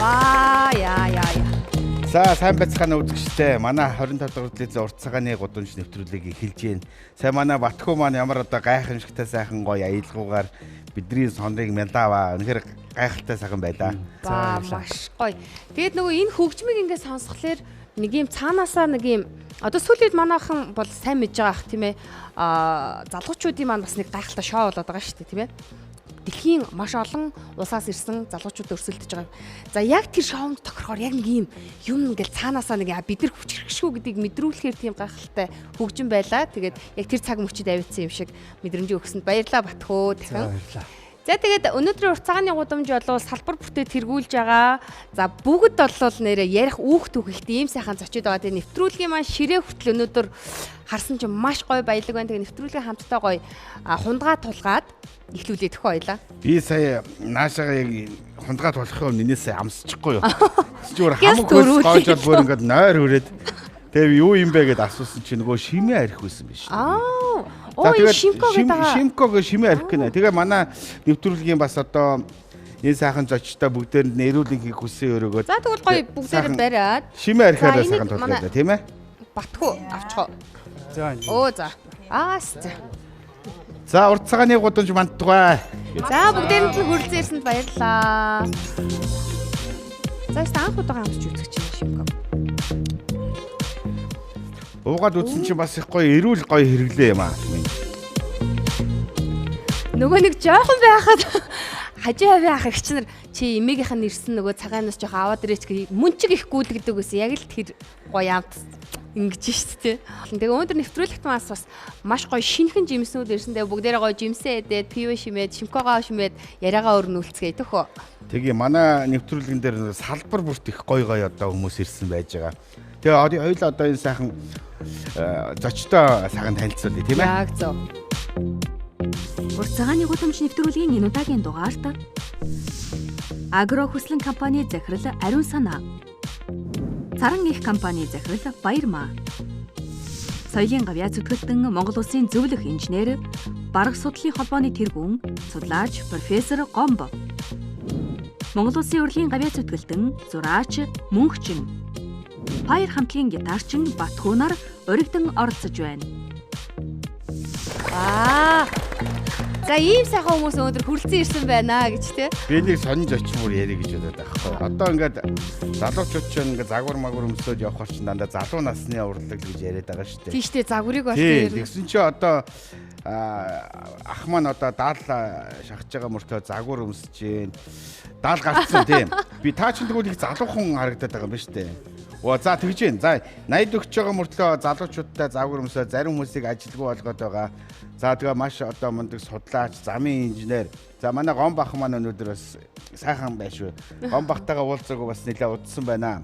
Яа. За сайн байцгаана үзэгчтэй. Манай 25 дугаар телевизэн урт цагааны гудамж нэвтрүүлгийг эхэлж байна. Сайн манай Батхүү маань ямар одоо гайхамшигтай сайхан гоё аялгуугаар бидний сонрыг мэлдааваа. Үнэхээр гайхалтай сайхан байлаа. За маш гоё. Тэгээд нөгөө энэ хөгжмийг ингээд сонсхолоор нэг юм цаанаасаа нэг юм одоо сүүлийн манайхан бол сайн мэдж байгаа ах тийм ээ. Залуучуудын маань бас нэг гайхалтай шоу болоод байгаа шүү дээ тийм ээ. Дэлхийн маш олон улсаас ирсэн залуучууд өрсөлдөж байгаа. За яг тэр шоунд тохирохоор яг нэг юм ингээл цаанаасаа нэг бид нар хүч хэрэгшгүй гэдгийг мэдрүүлэхээр тийм гайхалтай хөгжим байлаа. Тэгээд яг тэр цаг мөчид авицсан юм шиг мэдрэмж өгсөнд баярлалаа Батхөө дахин. За тэгээд өнөөдрийн урт цагааны гудамж болов салбар бүртээ тэргүүлж байгаа. За бүгд болвол нэрээ ярих үүх түүхэлтэй ийм сайхан зочид байгаа. Тэгээд нэвтрүүлгийн маань ширээ хүртэл өнөөдөр харсан чинь маш гоё баялаг байна. Тэгээд нэвтрүүлгийн хамтдаа гоё хундгаа тулгаад эхлүүлээд төхөө ойлаа. Би сая наашаага яг хундгаа тулахын өмнө нээсээ амсчихгүй юу. Зүгээр хамаг хөлс гоожод бүр ингээд нойр хүрээд тэгээд юу юм бэ гэдээ асуусан чинь нөгөө шимээ арих байсан биш. Шимко гэдэг. Шимког шимээ арих гэнэ. Тэгээ манай нэвтрүүлгийн бас одоо энэ сайхан зочтой бүгдээр нэрүүлэн хийх хүссэн өрөөгөө. За тэгвэл гоё бүгдээр бариад шимээ арихаараа сайхан тулгаад тийм ээ. Батхүү авчихо. За. За. За урт цагааны гудамж мандтугай. За бүгдээрэнд нь хүрэлцэн ирсэнд баярлалаа. За анх удаа хамсч үзэх чинь шимко. Уугаад үзсэн чинь бас их гоё эрүүл гоё хэрэглээ юм аа. Нөгөө нэг жоохон байхад хажуу хавь ах их чинь чи эмээгийнх нь ирсэн нөгөө цагаанаас жоох аваад ирээч гэх мөнчиг их гүйлгдэг гэсэн яг л тэр гоё амт ингэж шүү дээ. Тэгээ өнөөдөр нэвтрүүлэгт бас маш гоё шинхэн жимснүүд ирсэндээ бүгдээрээ гоё жимсээ эдээд пив шимээд шимкогоо шимээд яриагаа өрнүүлцгээе төхөө. Тэгээ манай нэвтрүүлгэн дээр салбар бүрт их гоё одоо хүмүүс ирсэн байж байгаа. Тэгээ хоёул одоо энэ сайхан зочтой сайхан танилцуулъя тийм ээ. Яг зөв. Урт цагааны гудамж нэвтрүүлгийн энэ удаагийн дугаарт Агро хүслэн компани захирал Ариун Санаа, Царан их компани захирал Баярмаа, Соёлын гавьяа зүтгэлтэн Монгол Улсын зөвлөх инженер, Бараг судлалын холбооны тэргүүн судлаач профессор Гомбо, Монгол Улсын урлагийн гавьяа зүтгэлтэн зураач Мөнхчин, Баяр хамтлагийн гитарчин Батхүү нар уригдан оролцож байна. За ийм сайхан хүмүүс өнөөдөр хүрэлцэн ирсэн байна гэж тий. Би нэг сонинж очимоор ярих гэж бодоод байхгүй. Одоо ингээд залуучууд ч ингээд загвар магвар өмсөд явхаар ч дандаа залуу насны урлаг гэж яриад байгаа шүү дээ. Тийм шүү дээ. Загварыг бол тийм. Тэгсэн чи одоо ах маань одоо даал шахаж байгаа мөртөө загвар өмсөж гин. Даал гарцсан тийм. Би таа чинь тэгвэл их залуухан харагдаад байгаа юм ба шүү дээ. За тэгж гин. За 80 өгч байгаа мөртлөө залуучуудтай загвар өмсөө зарим хүмүүсийг ажилгүй болгоод байгаа. За тэгээ маш одоо мундаг судлаач, замын инженер. За манай Гомбах маань өнөөдөр бас сайхан байшгүй. Гомбахтайгаа уулзаагүй бас нэлээд удсан байна.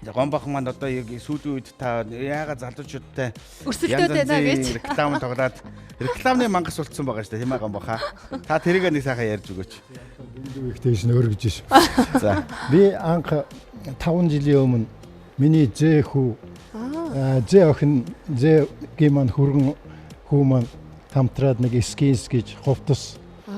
Гомбах маань одоо яг сүүлийн үед та яагаад залуучуудтай өрсөлдөөд байна гэж реклам тоглоод рекламны мангас болцсон байгаа шүү дээ тийм ээ Гомбаха. Та тэрийг нэг сайхан ярьж өгөөч. Экспектейшн өргөж ш. За би анх 5 жилийн өмнө миний зээ хүү зээ охин зээ гиман хүргэн хүү маань хамтраад нэг скинс гэж ховтос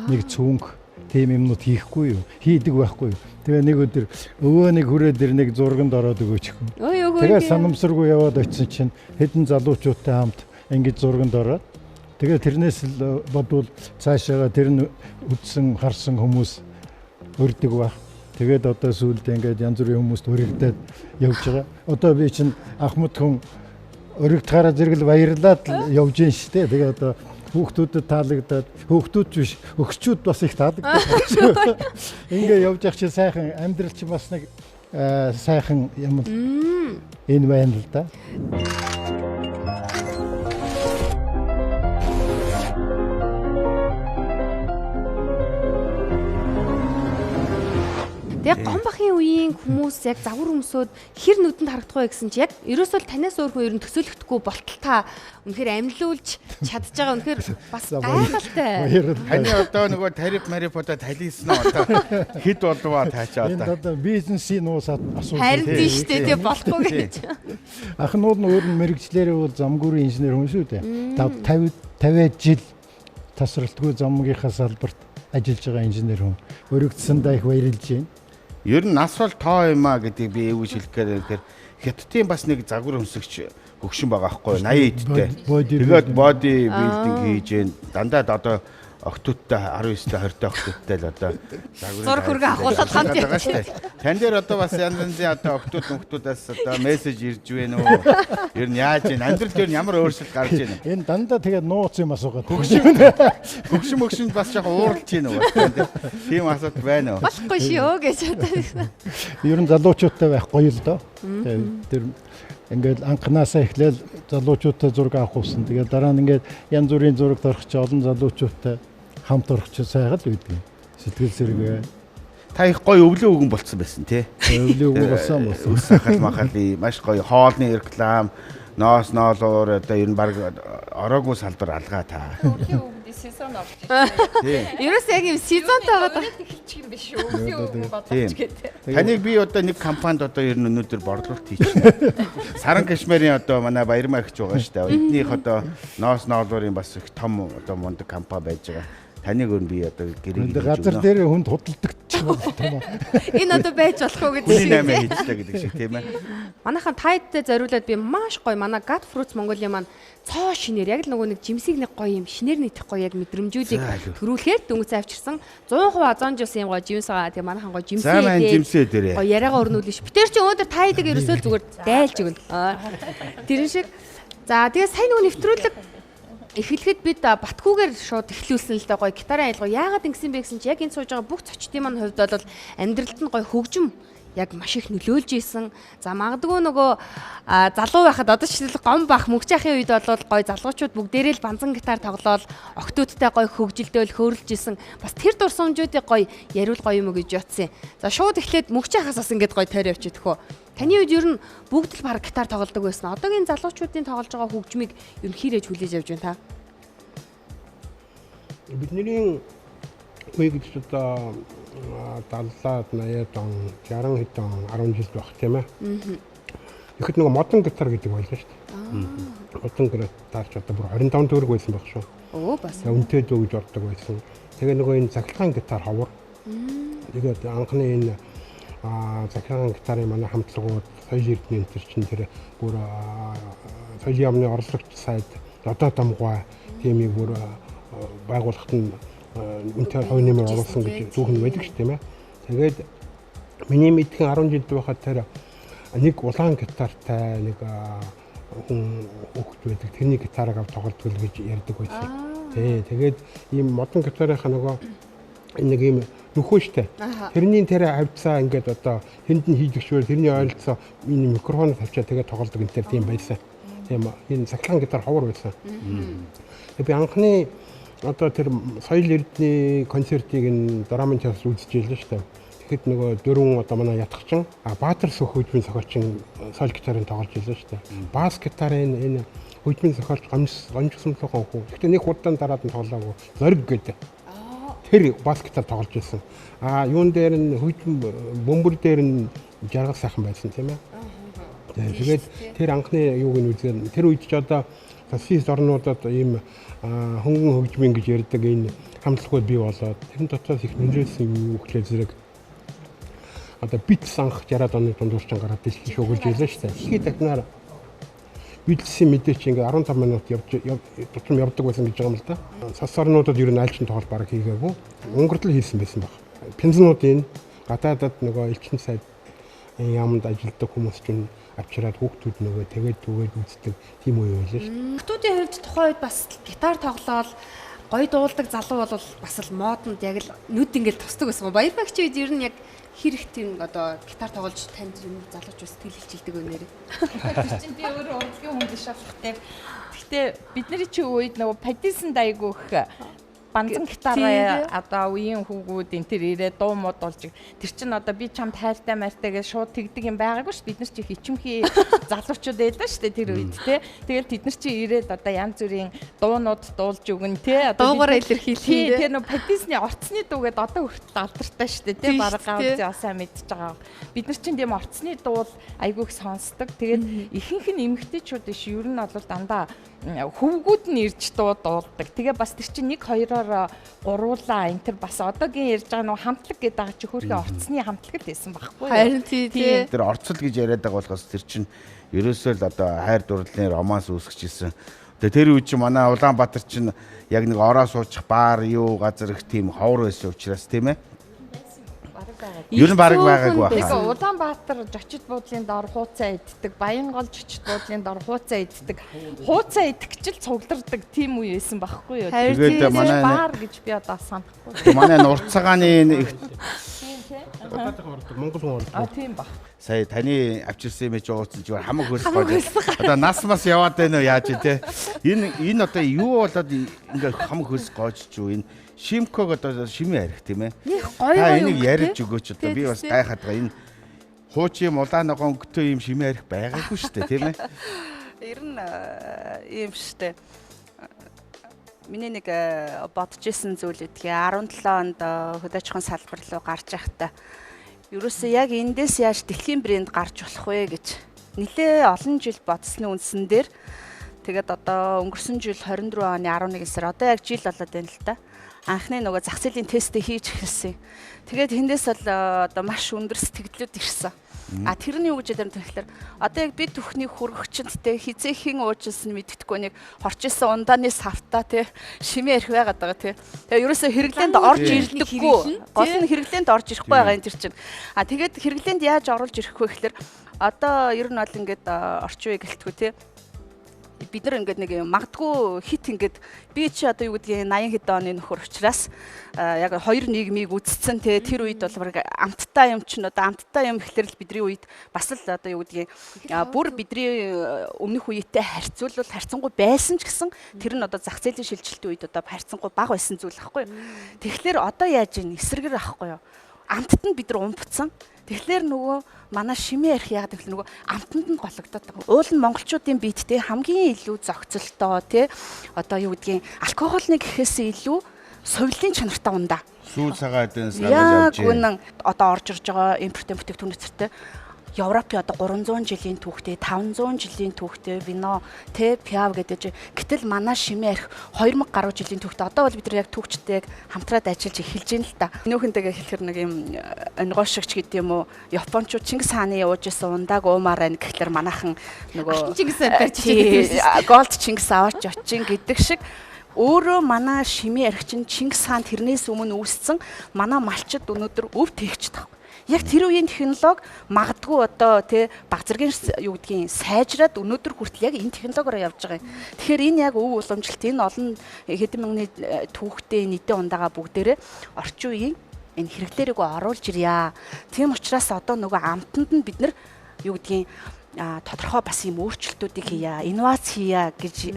нэг цүнх тийм юмнууд хийхгүй юу хийдэг байхгүй юу. Тэгээ нэг өдөр өвөө нэг хүрээд ир нэг зурганд ороод өгөөч. Тэгээ санамсаргүй яваад очисон чинь хэдэн залуучуудтай хамт ингэж зурганд ороод тэгээ тэрнээс л бодвол цаашаага тэр нь үдсэн харсан хүмүүс өрдөг баг. Тэгээд одоо сүүлд ингээд янз бүрийн хүмүүст өргөдөд явж байгаа. Одоо би чинь Ахмад хүн өргөдгаараа зэрэгэл баярлаад явж гин штэ. Тэгээ одоо хүүхдүүдэд таалагдаад хүүхдүүд биш өгчүүд бас их таалагдаад. Ингээ явж явах чинь сайхан амьдрал чинь бас нэг сайхан юм энэ байна л да. Тэгээ Гомбахын үеийн хүмүүс яг загвар өмсөд хэр нүдэнд харагдах вэ гэсэн чи яг ерөөсөө танаас өөр хүн төсөөлөгдөхгүй болтолтаа үнэхээр амьлуулж чадж байгаа үнэхээр бас гайхалтай. Таны одоо нөгөө тариф марифудаа талийсан нь одоо хэд болваа таачаа одоо. Энэ одоо бизнесийн нуус асуудал. Харин тийм шүү дээ тий болохгүй гэж. Ахнууд нь өөр нь мэрэгчлэрээ бол замгүрийн инженер хүн шүү дээ. 50 жил тасралтгүй замгийнхаа салбарт ажиллаж байгаа инженер хүн. Өргөдсөндөө их баярлж байна. Ер нь нас бол тоо юм аа гэдгийг би эвгүй хэлэх гээд хятадын бас нэг загвар өмсөгч хөгшин байгаа байхгүй 80 эдтэй. Тэгээд боди билдинг хийж гэн дандаа одоо октоодтой 19-тэй 20-тэй октоодтой л одоо зураг хүргээ агуулад хамт байгаа шүү дээ. Тань дээр одоо бас янз янзын одоо октоодаас одоо мессеж ирж байна уу? Ер нь яаж вэ? Амьдрал дээр нь ямар өөрчлөлт гарч байна? Энэ дандаа тэгээд нууц юм асуугаад. Хөгшин бас яг ууралж байна уу? Тийм асуулт байна уу? болохгүй шүү гэж бодсон. Ер нь залуучуудтай байх гоё л доо. Тэр ингээд анхнаасаа эхлээл залуучуудтай зураг авах болсон. Тэгээд дараа нь ингээд янз бүрийн зураг тарах чи олон залуучуудтай хамт орох чи сайхан л үүдгүй. Сэтгэл зэрэг та их гоё өвлөө өгөн болцсон байсан тий. өвлөө өгөн болсон. Үс хахал махали маш гоё хоолны реклам, ноос ноолоор одоо ер нь баг ороогүй салбар алгаа та. Өвлийн өвгөд сезон авч ирсэн. Ерөөс яг юм сезонтой байгаа. Эхэлчих юм биш үү? Өвлийн өвгөн бодлооч гэдэг. Таныг би одоо нэг компанид одоо ер нь өнөөдөр борлуулалт хийчихсэн. Саран Кашмирын одоо манай Баярмаа ихч байгаа шүү дээ. Эднийх одоо ноос ноолуурын бас их том одоо мундаг компани байж байгаа. Таныг өн би одоо гэрээ газар дээр хүнд худалдаг ч юм уу. Энэ одоо байж болох уу гэдэг шиг шиг. нэмээ хийчихлээ гэдэг шиг тийм ээ. Манайхан тайдтай зориулаад би маш гоё манай Gad Fruits Mongolia маань цоо шинээр яг л нөгөө нэг жимсийг нэг гоё юм шинээр нийтэх гоё яг мэдрэмжүүдийг төрүүлэхээр дөнгөж авчирсан 100% азонжуулсан юм гоё жимс байгаа. Тэгээ манайхан гоё жимсээ За маань жимсээ дээрээ. гоё яриагаа өрнүүлнэ ш. Битэр чи өнөөдөр тайдаг ерөөсөө зүгээр дайлж өгнө. Тэрэн шиг. За тэгээ сайн нөгөө нэвтрүүлэг эхлэхэд бид батгүйгээр шууд эхлүүлсэн л да гоё гитарын айлгоо яагаад ингэсэн бэ гэсэн чи яг энэ сууж байгаа бүх зочдын маань хувьд бол амьдралд нь гоё хөгжим яг маш их нөлөөлж исэн. За магадгүй нөгөө залуу байхад одоо ч гом бах мөгч ахын үед бол гоё залуучууд бүгдээрээ л банзан гитар тоглоод октоодтай гоё хөгжилдөөл хөөрөлж исэн. Бас тэр дурсамжуудыг гоё яриул гоё юм уу гэж ятсан. За шууд эхлээд мөгч ахаас бас ингээд гоё тойр явчих төхөө. Таны үед ер нь бүгд л баг гитар тоглодог байсан. Одоогийн залуучуудын тоглож байгаа хөгжмийг ер нь хирээж хүлээж авч байна та? Бидний үе гэж одоо 70-аад 80-аад он 60 хэдэн 10 жил байх тийм ээ. Ихэд нөгөө модон гитар гэдэг байлаа шүү дээ. Модон гитарч одоо бүр 25 төгрөг байсан байх шүү. Оо бас. Үнэтэй дөө гэж ордог байсан. Тэгээ нөгөө энэ цахилгаан гитар ховор. Тэгээд анхны энэ захиргаан гитарын манай хамтлагууд соёл эрдэнэ энэ чинь тэр бүр соёлын яамны орлогч сайд одоо дамгуй тиймийг бүр байгуулахад нь үнэхээр хувь нэмэр оруулсан гэж түүхэн байдаг шүү дээ. Тэгээд миний мэдхэн 10 жил байхад тэр нэг улаан гитартай нэг хүн хөвгт байдаг. Тэрний гитарыг авч тоглодог л гэж ярьдаг байсан. Тэгээд ийм модон гитарынхаа нөгөө нэг ийм нөхөө штэ. Тэрний тэр авцаа ингээд одоо тэнд нь хийж өгчвэр тэрний ойролцоо энэ микрофонд тавьчаа тэгээд тоглодог энэ төр тийм байсан. Тийм энэ сахилгаан гитар ховор байсан. Тэгээд би анхны одоо тэр соёл эрдэнэ концертыг энэ драмын театрт үзчихлээ штэ. Тэгэхэд нөгөө дөрвөн одоо манай ятгчин Баатар Сөх хөгжмийн зохиолчин соль гитарын тоглож илээ штэ. Бас гитарын энэ хөгжмийн зохиолч гомжсон лохон хүү. Гэхдээ нэг хурдан дараад нь тоглоогүй. Зориг гэдэг. Тэр бас гитар тоглож байсан. Юун дээр нь хөгжим бөмбөр дээр нь жаргал сайхан байсан тийм ээ. Тэгээд тэр анхны юуг нь үзэн тэр үед ч одоо фашист орнуудад ийм хөнгөн хөгжмийн гэж ярьдаг энэ хамтлагууд бий болоод тэрэн дотроос их нөлөөлсөн юм хөлөө зэрэг одоо битс анх 60-аад оны дундуурчин гараад дэлхий шугуулж ийлээ шүү дээ. Дэлхий дахнаар битсийн мэдээч ингээ 15 минут тутам явдаг байсан гэж байгаа юм л да. Цас орнуудад ер нь аль ч тоглолт бараг хийгээгүй. Унгарт л хийсэн байсан баг. Пензенуудын гадаадад нөгөө элчин сайд яамд ажилладаг хүмүүс чинь авчираад хүүхдүүд нөгөө тэгээд үздэг тийм үе байлаа шүү дээ. Хүүхдүүдийн хувьд тухайн үед бас гитар тоглоод гоё дуулдаг залуу бол бас л модонд яг л нүд ингээд тусдаг байсан. Баярмагч үед ер нь яг хэрэг тийм одоо гитар тоглож танд залууч сэтгэл хилчилдэг өнөр. Тэр чинь би өөрөө урлагийн хүн биш болохтэй. Гэхдээ бидний чи үед нөгөө Падисон дайгүйх банзан гитараа одоо үеийн хүүгүүд энэ төр ирээ дуу мод болж тэр чинь одоо би чамд хайртай мартай гэж шууд тэгдэг юм байгаагүй ш. Бид нар чи хичмхий залуучууд байлаа ш. Тэр үед те. Тэгэл тэд нар чи ирээд одоо янз бүрийн дуунууд дуулж өгнө те. Дуугаараа илэрхийлээ. Тэр нөгөө Падисны орцны дуугээд одоо хүртэл алдартай ш. Те. Бараг гавзаа сайн мэдчихэж байгаа. Бид нар чинь тийм орцны дуул айгүйх сонсдог. Тэгээд ихэнх нь эмгтээчүүд ш. Ер нь бол дандаа хөвгүүд нь ирж дуулдаг. Тэгээ бас тэр чинь 1-2 болохоор гуруулаа энэ төр бас одоогийн ярьж байгаа нөгөө хамтлаг гэдэг байгаа чи хөрхи орцны хамтлагд байсан байхгүй юу? Харин тий. Тэр орцол гэж яриад байгаа болохоос тэр чинь ерөөсөө л одоо хайр дурлалын романс үүсгэжсэн. Тэгээ тэр үе чинь манай Улаанбаатар чинь яг нэг ороо суучих баар юу газар их тийм ховор байсан учраас тийм ээ. Ер нь бараг байгаагүй Нэг байна. Улаанбаатар жочид буудлын дор хууцаа иддэг, Баянгол жочид буудлын дор хууцаа иддэг. Хууцаа идэгчл цуглардаг тийм үе байсан байхгүй юу? Харин Тэгээд тий. манай Баар гэж би одоо санахгүй. манай нурцагааны Монгол хүн ордог. Тийм баг. сая таны авчирсан юм чи ууцсан зүгээр хамаг хөлсгөө. Одоо нас мас яваад байна уу яаж те. Энэ одоо юу болоод ингээ хамаг хөлс гоож ч юу энэ шимког одоо шимээ арих тийм ээ. Них гоё Та гоё. энийг ярьж өгөөч одоо би бас гайхаад байгаа. Энэ хуучин улаан гонгтой юм шимээ арих байгаагүй шүү дээ тийм ээ. Ер нь ийм штэ. Миний нэг бодож исэн зүйл үдгээ 17 онд хөдөөчхөн салбар руу гарч байхдаа ерөөсөө яг эндээс яаж дэлхийн брэнд гарч болох вэ гэж нэлээ олон жил бодсны үндсэн дээр тэгээд одоо өнгөрсөн жил 24 оны 11 сар одоо яг жил болоод байна л да. Анхны нөгөө зах зээлийн тестээ хийж эхэлсэн. Тэгээд тэндээс бол одоо маш өндөр сэтгэлдлүүд ирсэн. А тэр нь юу гэж ярих тэгэхээр одоо яг бид бүхний хүргэгчэнтэй хизээхэн уужсэн мэддэхгүй нэг хорчилсан ундааны савтаа тий шимээ ярих байгаад байгаа тий. Тэгээ ерөөсөө хэрэглээнд орж ирдэггүй. Гол нь хэрэглээнд орж ирэхгүй байгаа энэ төр чинь. А тэгээд хэрэглээнд яаж оруулж ирэх вэ гэхээр одоо ер нь бол ингээд орчин үе гэлтгүй тий. Бид нар ингээд нэг магадгүй хит ингээд би чи одоо юу гэдгийг 80 хэдэн оны нөхөр учраас яг хоёр нийгмийг үдцсэн те тэр үед бол амттай юм чинь одоо амттай юм гэхэлэр л бидний үед бас л одоо юу гэдгийг бүр бидний өмнөх үетэй харьцуулбал харьцангуй байсан ч гэсэн тэр нь одоо зах зээлийн шилжилтийн үед одоо харьцангуй бага байсан зүйл ахгүй. Тэгэхээр одоо яаж ийн эсрэгэр ахгүй юу? Амттад нь бид нар умбцсан. Тэгэхээр нөгөө манай шимээ ярих яагаад гэвэл нөгөө амтанд нь гологдоод байгаа. Уул нь монголчуудын биедтэй хамгийн илүү зохицолтой тий одоо юу гэдгийг алкогольны гэхээс илүү соёлын чанартай ундаа. Сүүл цагаад энэ санаж явж байна. Одоо орж ирж байгаа импорт бүтээгдэхүүн нөхцөлтэй Европын одоо 300 жилийн түүхтэй 500 жилийн түүхтэй вино тэ пиав гэдэг чинь гэтэл манай шимээ арх 2000 гаруй жилийн түүхтэй одоо бол бид нар яг түүхчтэй яг хамтраад ажиллаж эхэлж байна л да. Нөхөнтэйгээ хэлэхэр нэг юм онгошигч гэдэг юм уу Япончууд Чингис хааны явж исэн ундааг уумаар байна гэхэлэр манайхан нөгөө Чингис барьж байгаа. голд Чингис аваач очин гэдэг шиг өөрөө манай шимээ арх чинь Чингис хаан тэрнээс өмнө үүссэн манай малчид өнөөдөр өв тээгч тав. Яг тэр үеийн технологи магадгүй одоо тий баг зэргийн юу гэдгийг сайжраад өнөөдөр хүртэл яг энэ технологиор явж байгаа юм. Тэгэхээр энэ яг өв уламжлалт энэ олон хэдэн мянганы түүхтэй нийтийн ундаага бүгдээрээ орчин үеийн энэ хэрэглээрийг оруулж ирья. Тийм учраас одоо нөгөө амтанд нь бид нар юу гэдгийг тодорхой бас юм өөрчлөлтүүдийг хийя, инновац хийя гэж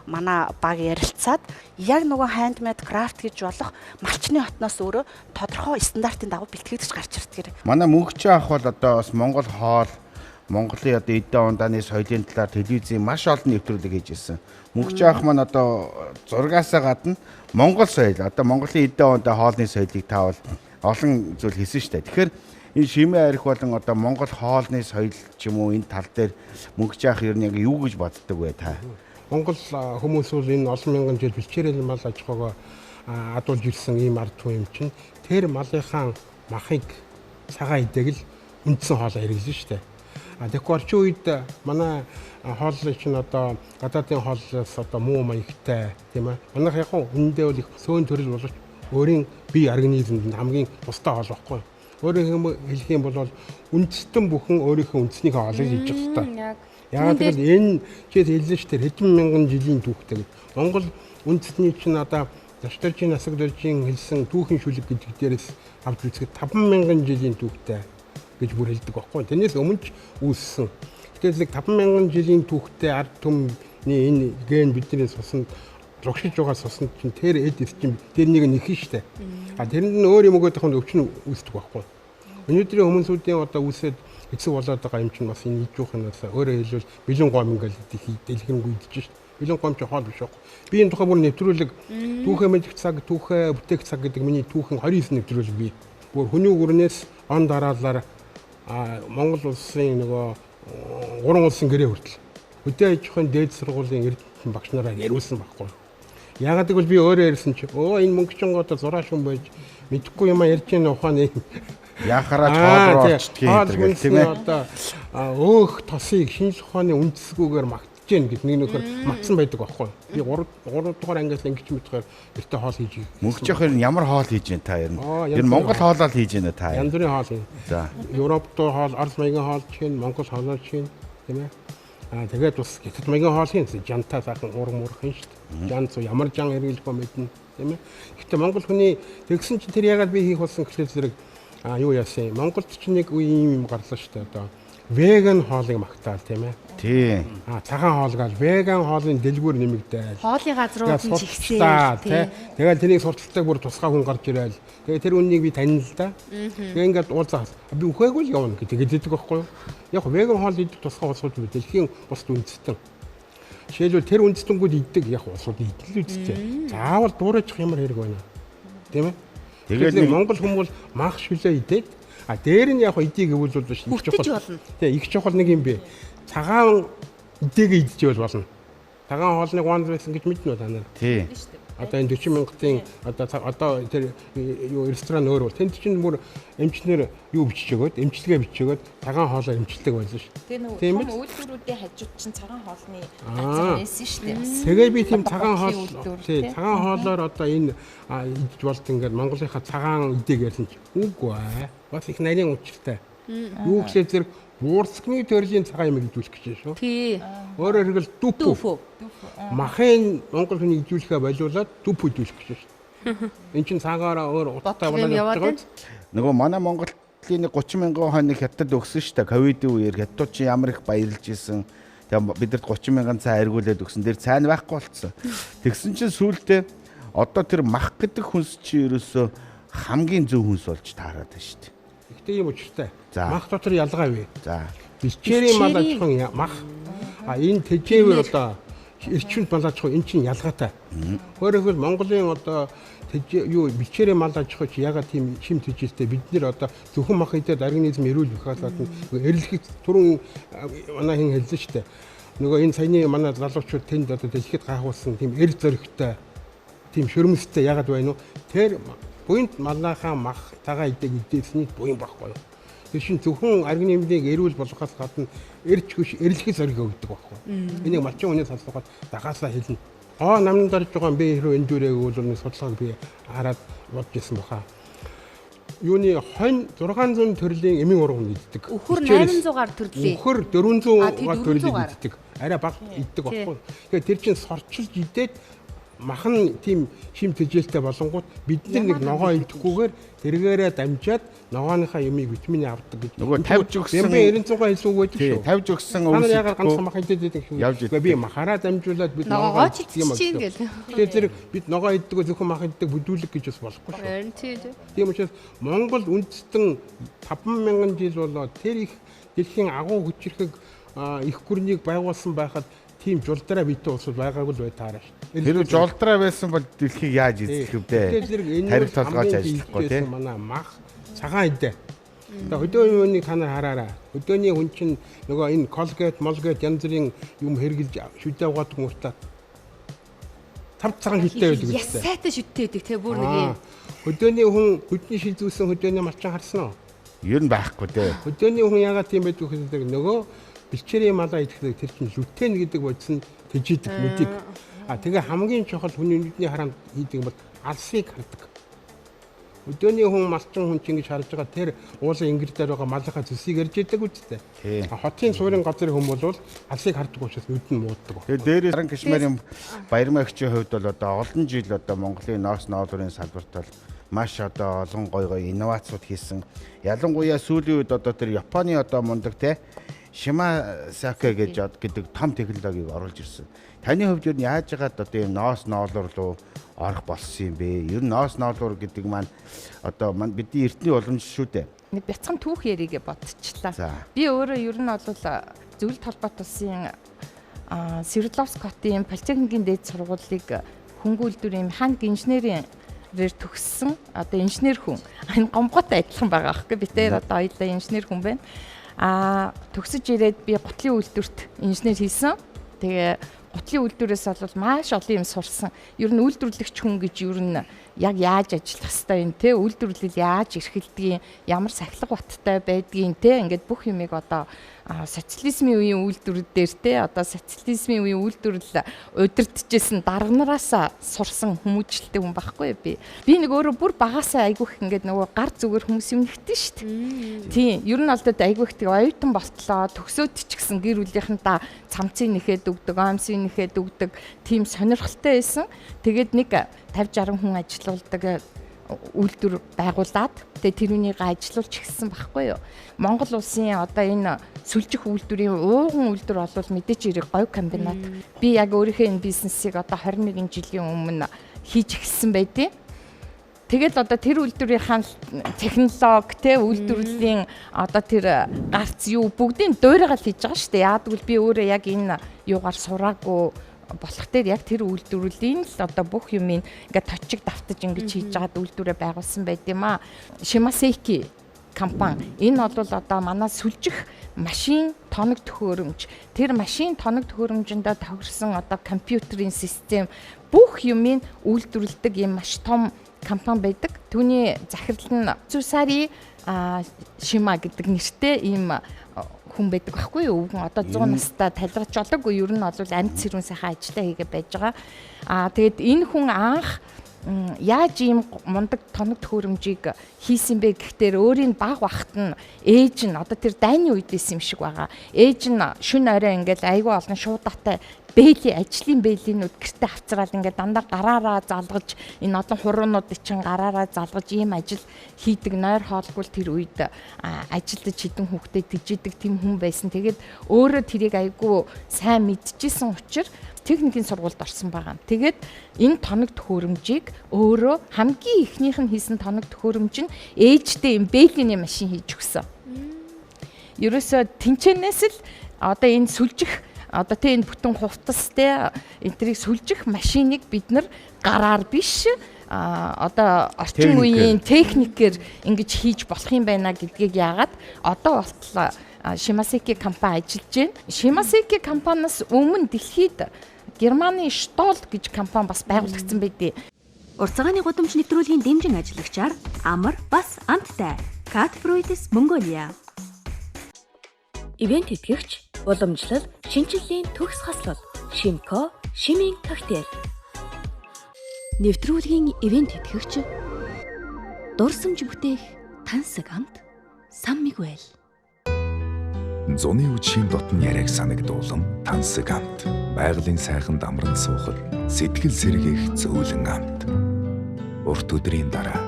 манай баг ярилцаад яг нөгөө handmade craft гэж болох малчны хотноос өөрөө тодорхой стандартын дагуу бэлтгэгдэж гарч ирдэг. Манай мөнхчийн ах бол одоо бас Монгол хоол, Монголын одоо эдэн ундааны соёлын талаар телевизийн маш олон нэвтрүүлэг хийж ирсэн. Мөнхчийн ах маань одоо зургаасаа гадна Монгол соёл, одоо Монголын эдэн ундаа хоолны соёлыг та бол олон зүйл хийсэн шүү дээ. Тэгэхээр энэ шимээ арих болон одоо Монгол хоолны соёл ч юм уу энэ тал дээр мөнхчийн ах ер нь яг юу гэж боддог вэ та? Монгол хүмүүс бол энэ олон мянган жил бэлчээрэл мал аж ахуйгаа адуулж ирсэн ийм ард түмэн юм чинь тэр малынхаа махыг цагаан идэг л үндсэн хоолоо хэрэглэн шүү дээ. Тэгэхээр орчин үед манай хоол чинь одоо гадаадын хоолоос одоо муу маягтай тийм ээ. Манайх яг үнэндээ бол их сөөн төрөл боловч өөрийн бие организмд хамгийн тустай хоол байхгүй. Өөрөөр хэлэх юм бол үндэстэн бүхэн өөрийнхөө үндэснийхээ хоолыг хийж байгаа хэрэгтэй. Яагаад гэвэл энэ чид хэллээ шүү дээ хэдэн мянган жилийн түүхтэй. Монгол үндэстний чинь одоо Дашторжийн Насагдоржийн хэлсэн түүхэн шүлэг гэдэг дээрээс авч үзэхэд 5000 жилийн түүхтэй гэж бүр хэлдэг байхгүй. Тэрнээс өмнө ч үүссэн. Тэгэхээр 5000 жилийн түүхтэй ард түмний энэ ген бидний сусанд зогшиж байгаа сусанд чинь тэр эд чинь тэр нэг нэхэн штэ. Тэрэнд нь өөр юм өгөх нь өвчин үүсдэг байхгүй. Өнөөдрийн хүмүүсүүдийн одоо үүсээд эцэг болоод байгаа юм чинь бас энэ ижүүхнээс өөрөөр хэлбэл бэлэн гом ингээл дэлгэрэнгүй идэж штэ. Бэлэн гом чинь хоол биш байхгүй. Би энэ тухай бүр нэвтрүүлэг түүхэ мэдих цаг, түүхэ бүтээх цаг гэдэг миний түүхэн 29 нэвтрүүлэг бий. Бүр хүний гүрнээс он дараалаар Монгол улсын нөгөө 3 улсын гэрээ хүртэл хөдөө аж ахуйн дээд сургуулийн эрдэнэ багш нараа яриулсан байхгүй. Яагаад гэвэл би өөрөө ярьсан чи энэ мөнгөчөнгөдөө зураач хүн байж мэдхгүй юм ярьж байгаа ухааны Яхараач хоол руу орчдгийг гэдэг тийм ээ. Одоо өөх тосыг шинжлэх ухааны үндэсгүйгээр магтж гэн гэд нэг нөхөр матсан байдаг байхгүй. Би 3 дугаар ангиас ингэж мэдхээр эртээ хоол хийж. Мөнгөчөөр ямар хоол хийж байна та ер нь? Ер нь Монгол хоолоо л хийж байна та. Янз бүрийн хоол юм. За. Европт хоол, Орос маягийн хоол чинь, Монгол хоолой чинь тийм ээ. Тэгээд бас хятад маягийн хоол юм. Жантаа сайхан урам шүү дээ. Жанц ямар жан хэрэглэх юм мэднэ тийм ээ. Гэхдээ Монгол хүний тэгсэн чинь тэр ягаад би хийх болсон гэхэл зэрэг юу яасан. Монголд ч нэг үе юм гарлаа шүү дээ одоо. Веган хоолыг магтаал тийм ээ. Тий. Цагаан хоолгаал веган хоолны дэлгүүр нэмэгдээл. Хоолын газрууд нь жигсээ тий. Тэгээд тэрийг сурталчдаг бүр тусгай хүн гарч ирээл. Тэгээд тэр үннийг би танил л да. Тэгээд ингээд уулзаад би үхээгүй л явна гэдэг байхгүй юу? Яг веган хоол идэх тусгай улсууд үү дэлхийн бусд үндэстэн. Жишээлбэл тэр үндэстэнгүүд иддэг яг улсууд идэл үсттэй. Заавал дуурайчих ямар хэрэг байна. Тийм ээ? Тэгээд Монгол хүмүүс мах шүлээ идээд дээр нь яг идийг өвлөл биш их чухал. Тий, их чухал нэг юм бэ. Цагаан идэгээ идчихвэл болно. Цагаан хоолныг ванд байсан гэж мэднэ үү та нар? Тий. Одоо энэ 40 мянгатын одоо тэр юу ресторан өөр бол тэнд чинь бүр эмчнэр юу бичиж өгөөд эмчилгээ бичиж өгөөд цагаан хоолоо эмчилдэг байлаа шүү. Тийм үү? Үйлдвэрүүдийн хажууд чинь цагаан хоолны газар байсан шүү дээ. Тэгээ би тийм цагаан хоол тий цагаан хоолоор одоо энэ идэж болт ингээд Монголынхаа цагаан идэг ярьсан чи үгүй ээ. Бас их нарийн учиртай. Юу гэхээр зэрэг буурсгны төрлийн цагаан юм идүүлэх гэж шүү. Тий. Өөрөөр хэлбэл дүпү. Махын Монгол хүний идүүлэхээ болиулаад дүпү идүүлэх гэж шүү. Энд чинь цагаараа өөр утгатай болоод байгаа. Нөгөө манай Монголын 30 мянган хоног хятад өгсөн шүү дээ. Ковидын үеэр хятад чи ямар их баярлж исэн. Тэгээ бидэд 30 мянган цай эргүүлээд өгсөн. Тэр цай нь байхгүй болцсон. Тэгсэн чинь сүүлдээ одоо тэр мах гэдэг хүнс чи ерөөсөө хамгийн зөв хүнс болж таарад байна шүү дээ. Ихтэй юм учиртай. Мах дотор ялгаа вэ? За. Бичээрийн мал аж ахуйн мах. Энэ тэжээвэр одоо эрчимд мал аж ахуй энэ чинь ялгаатай. Өөрөөр хэлбэл Монголын одоо бичээрийн мал аж ахуй чи ягаад тийм шим тэжээлтэй бид нэр одоо зөвхөн мах идээд организм эрүүл байхаас гадна эрэлхийг түрүүн манай хин хэлсэн шүү дээ. Нөгөө энэ саяны манай залуучууд тэнд одоо дэлхийд гайхуулсан тийм эр зөрөгтэй тийм шөрмөстэй ягаад байна уу? Тэр буйнд малынхаа мах тагаа идэг идээсний буян байхгүй юу? Тэр шин зөвхөн организмыг эрүүл болгохоос гадна эрч хүч эрэлхээс оргиг өгдөг байхгүй юу? Энийг малчин хүний сонсоход дагаасаа хэлнэ. Намын дарж байгаа би хэрэг энэ дүрээ өгүүлэн судалгааг би хараад бодож ирсэн баха. Юуны хонь 600 төрлийн эмийн ургамал иддэг. Өхөр 800-аар төрлийн. Өхөр 400-аар төрлийн иддэг. Арай бага иддэг байхгүй юу? Тэгэхээр тэр чинь сорчилж идээд махан тийм шим тэжээлтэй болонгууд бид нэг ногоо идэхгүйгээр тэргээрээ дамжаад ногооныхаа юмыг витамин авдаг гэж. Нөгөө 50 өгсөн 900-аа хэлсэн үг байдаг шүү. 50 өгсөн өвс. Яагаад ганцхан мах идээд байдаг шүү. Би махаараа дамжуулаад бид ногоо идчих чинь гэл. Тэгэхээр зэрэг бид ногоо иддэг зөвхөн мах иддэг бүдүүлэг гэж бас болохгүй шүү. Тийм учраас Монгол үндэстэн 5000 жил болоод тэр их дэлхийн агуу хүчрхэг их гүрнийг байгуулсан байхад тийм жулдраа битүү улсууд байгаагүй л бай таараа шүү. Тэр жулдраа байсан бол дэлхийг яаж эзлэх вэ? Тарих толгойж ажиллахгүй тийм. Манай мах цагаан идэ. Одоо хөдөөний та нар хараараа. Хөдөөний хүн чинь нөгөө энэ колгейт, молгейт янз бүрийн юм хэрглэж шүдээ угаадаг мөртөө. Тав цагаан шүдээ байдаг үү? Сайтай шүдтэй байдаг те бүр нэг юм. Хөдөөний хүн хөдний шилжүүлсэн хөдөөний малчин харсан уу? Ер нь байхгүй дээ. Хөдөөний хүн яагаад тийм байдаг вэ гэхээр нөгөө бэлчээрийн малаа идэхлээр тэр чинь лютен гэдэг бодсон тэжээдэг мэдэг. Тэгээ хамгийн чухал хүний нүдний хараанд хийдэг бол алсыг хардаг. Өдөөний хүн малчин хүн чинь ингэж харж байгаа тэр уулын ингэр дээр байгаа малынхаа зүсийг ярьж идэг үстэй. Хотын суурин газрын хүн бол алсыг хардаг учраас нүд нь мууддаг. Тэгээ дээрээс Харан Кашмирын баярмагчийн хувьд бол одоо олон жил одоо Монголын ноос ноолрын салбарт бол маш одоо олон гой инновацууд хийсэн. Ялангуяа сүүлийн үед одоо тэр Японы одоо мундаг те Shimazaki гэдэг том технологиг оруулж ирсэн. Таны хувьд юу яаж яагаад одоо ийм ноос ноолор руу орох болсон юм бэ? Ер нь ноос ноолор гэдэг маань одоо бидний эртний уламж шүү дээ. Нэг бяцхан түүх яригээ бодчихлаа. Би өөрөө ер нь бол зөвлөлт холбоот улсын Свердловск хотын политехникийн дээд сургуулийг хөнгө үйлдвэрийн механик инженерийн төгссөн одоо инженер хүн. Энэ гомгоотой адилхан байгаа аахгүй. Би тэр одоо хоёулаа инженер хүн байна. Төгсөж ирээд би гутлын үйлдвэрт инженер хийсэн. Тэгээ гутлын үйлдвэрээс бол маш олон юм сурсан. Ер нь үйлдвэрлэгч хүн гэж ер нь яг яаж ажиллах хэвтэй юм те, үйлдвэрлэл яаж эрхэлдэг юм, ямар сахилга баттай байдгийг те, ингээд бүх юмыг одоо социализмын үеийн үйлдвэрлэл дээр те, одоо социализмын үеийн үйлдвэрлэл удирдахжсэн дарга нараас сурсан хүмүүжлэлтэй хүн байхгүй би. Би нэг өөрөө бүр багасаа айгүйх ингээд нөгөө гар зүгээр хүмүүс юм нэгтэн шүү дээ. Тийм, ер нь олдод айгүйх тэг оюутан болтлоо, төгсөөд ч гэсэн гэр бүлийнхэнтэй цамцыг нэхэд өгдөг, аамсыг нэхэд өгдөг, тийм сонирхолтой байсан. Тэгээд нэг 50-60 хүн ажиллаулдаг үйлдвэр байгуулад тэгээд тэрүүнийг ажилуулж эхэлсэн байхгүй юу. Монгол улсын одоо энэ сүлжих үйлдвэрийн ууган үйлдвэр бол мэдээч ирэх говь комбинат. Би яг өөрийнхөө энэ бизнесийг одоо 21 жилийн өмнө хийж эхэлсэн байдیں۔ Тэгэл одоо тэр үйлдвэрийн технологи те үйлдвэрлэлийн одоо тэр гарц юу бүгдийг дуурайгаал хийж байгаа шүү дээ. Яагаад гэвэл би өөрөө яг энэ юугаар сураагүй болох дээр яг тэр үйлдвэрлэлийн л одоо бүх юм ингээд точиг давтаж ингэж хийж байгаад үйлдвэрээ байгуулсан байт юм аа. Shimaseki компани энэ бол одоо манай сүлжих машин тоног төхөөрөмж. Тэр машин тоног төхөөрөмжөндөө тохирсон одоо компьютерийн систем бүх юмыг үйлдвэрлэдэг юм маш том компани байдаг. Түүний захирал нь Цусари Шима гэдэг нэртэй ийм хүн байдаг байхгүй юу? Одоо 100 настай талирч болоогүй ер нь бол амьд сэрүүн сайхан ажиллаа хийгээ байж байгаа. Тэгээд энэ хүн анх яаж ийм мундаг тоног төхөөрөмжийг хийсэн бэ гэхээр өөрийн баг бахт нь ээж нь одоо тэр дайны үед байсан юм шиг байгаа. Ээж нь шүн орой ингээл айгүй олон шуудатай ажлын бэлинүүд гэртээ авцраал ингээд дандаа гараараа залгаж энэ олон хуруунуудыг чинь гараараа залгаж ийм ажил хийдэг нойр хоолгүй тэр үед ажилдаж хідэн хүүхдэд тижээдэг тийм хүн байсан. Тэгээд өөрөө тэрийг айгүй сайн мэдчихсэн учраас техникийн сургуульд орсон байгаа. Тэгээд энэ тоног төхөөрөмжийг өөрөө хамгийн ихнийх нь хийсэн тоног төхөөрөмж нь ээжтэй юм бэлиний машин хийж өгсөн. Ерөөсөө тэнцэнээс л одоо энэ сүлжих одоо тэ энэ бүтэн хувцас те энтрийг сүлжих машиныг бид нар гараар биш одоо орчин үеийн техникээр ингэж хийж болох юм байна гэдгийг яагаад одоо болтлоо Shimaseki компани ажиллаж байна. Shimaseki компаниас өмнө дэлхийд Германы Штолт гэж компани бас байгуулагдсан байдیں۔ Урт цагааны гудамж нэвтрүүлгийн дэмжин ажиллагчаар амар бас амттай Cat Fruits Mongolia. Ивент тэтгэгч уламжлал шинжиллийн төгс хаслал Shimco шимийн коктейл. Нэвтрүүлгийн ивент тэтгэгч дурсамж бүтээх тансаг амт Саммигвел. Зуны үдшийн дотн яриаг санагдуулан тансаг амт. Байгалийн сайхан дамран суухад сэтгэл сэргээх зөөлөн амт. Урт өдрийн дараа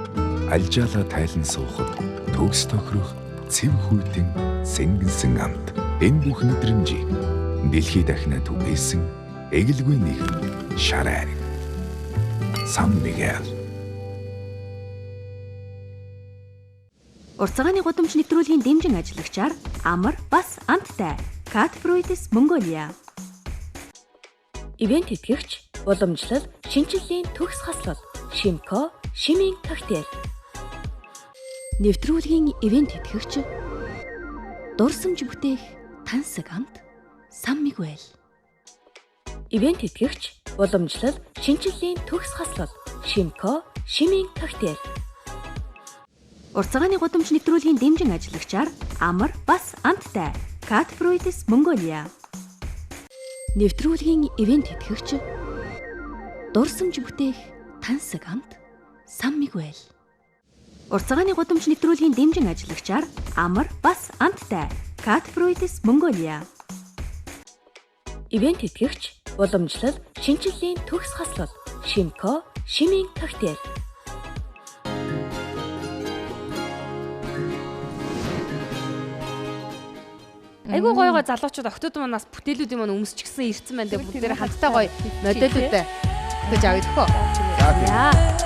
альжаалаа тайлан суухад төгс тохирох цэв хүйтэн сэнгэнсэн амт. Энэ бүх мэдрэмжийг дэлхий дахинад түгээсэн эгэлгүй нэгэн шар айраг. Сан Мигел. Урт цагааны гудамж нэвтрүүлгийн дэмжин ажиллагчаар амар бас амттай Cat Fruits Mongolia. Ивент тэтгэгч уламжлал шинжиллийн төгс хаслал Shimco шимийн коктейл. Нэвтрүүлгийн ивент тэтгэгч дурсамж бүтээх тансаг амт Саммигвел. Ивент тэтгэгч уламжлал шинжиллийн төгс хаслал Shimco шимийн коктейл. Урт цагааны гудамж нэвтрүүлгийн дэмжин ажиллагчаар амар бас амттай Cat Fruits Mongolia. Нэвтрүүлгийн ивент тэтгэгч дурсамж бүтээх тансаг амт Саммигвел. Урт цагааны гудамж нэвтрүүлгийн дэмжин ажиллагчаар амар бас амттай Cat Fruits Mongolia. Ивент тэтгэгч уламжлал шинжиллийн төгс хаслал Shimco шимийн коктейл. Айгуу гоё залуучууд октод манаас бүтээлүүд юм өмсчихсэн ирцэн байна. Бүгд дээр хамтдаа гоё модельүүдтэй гэж авъя гэхөө. За.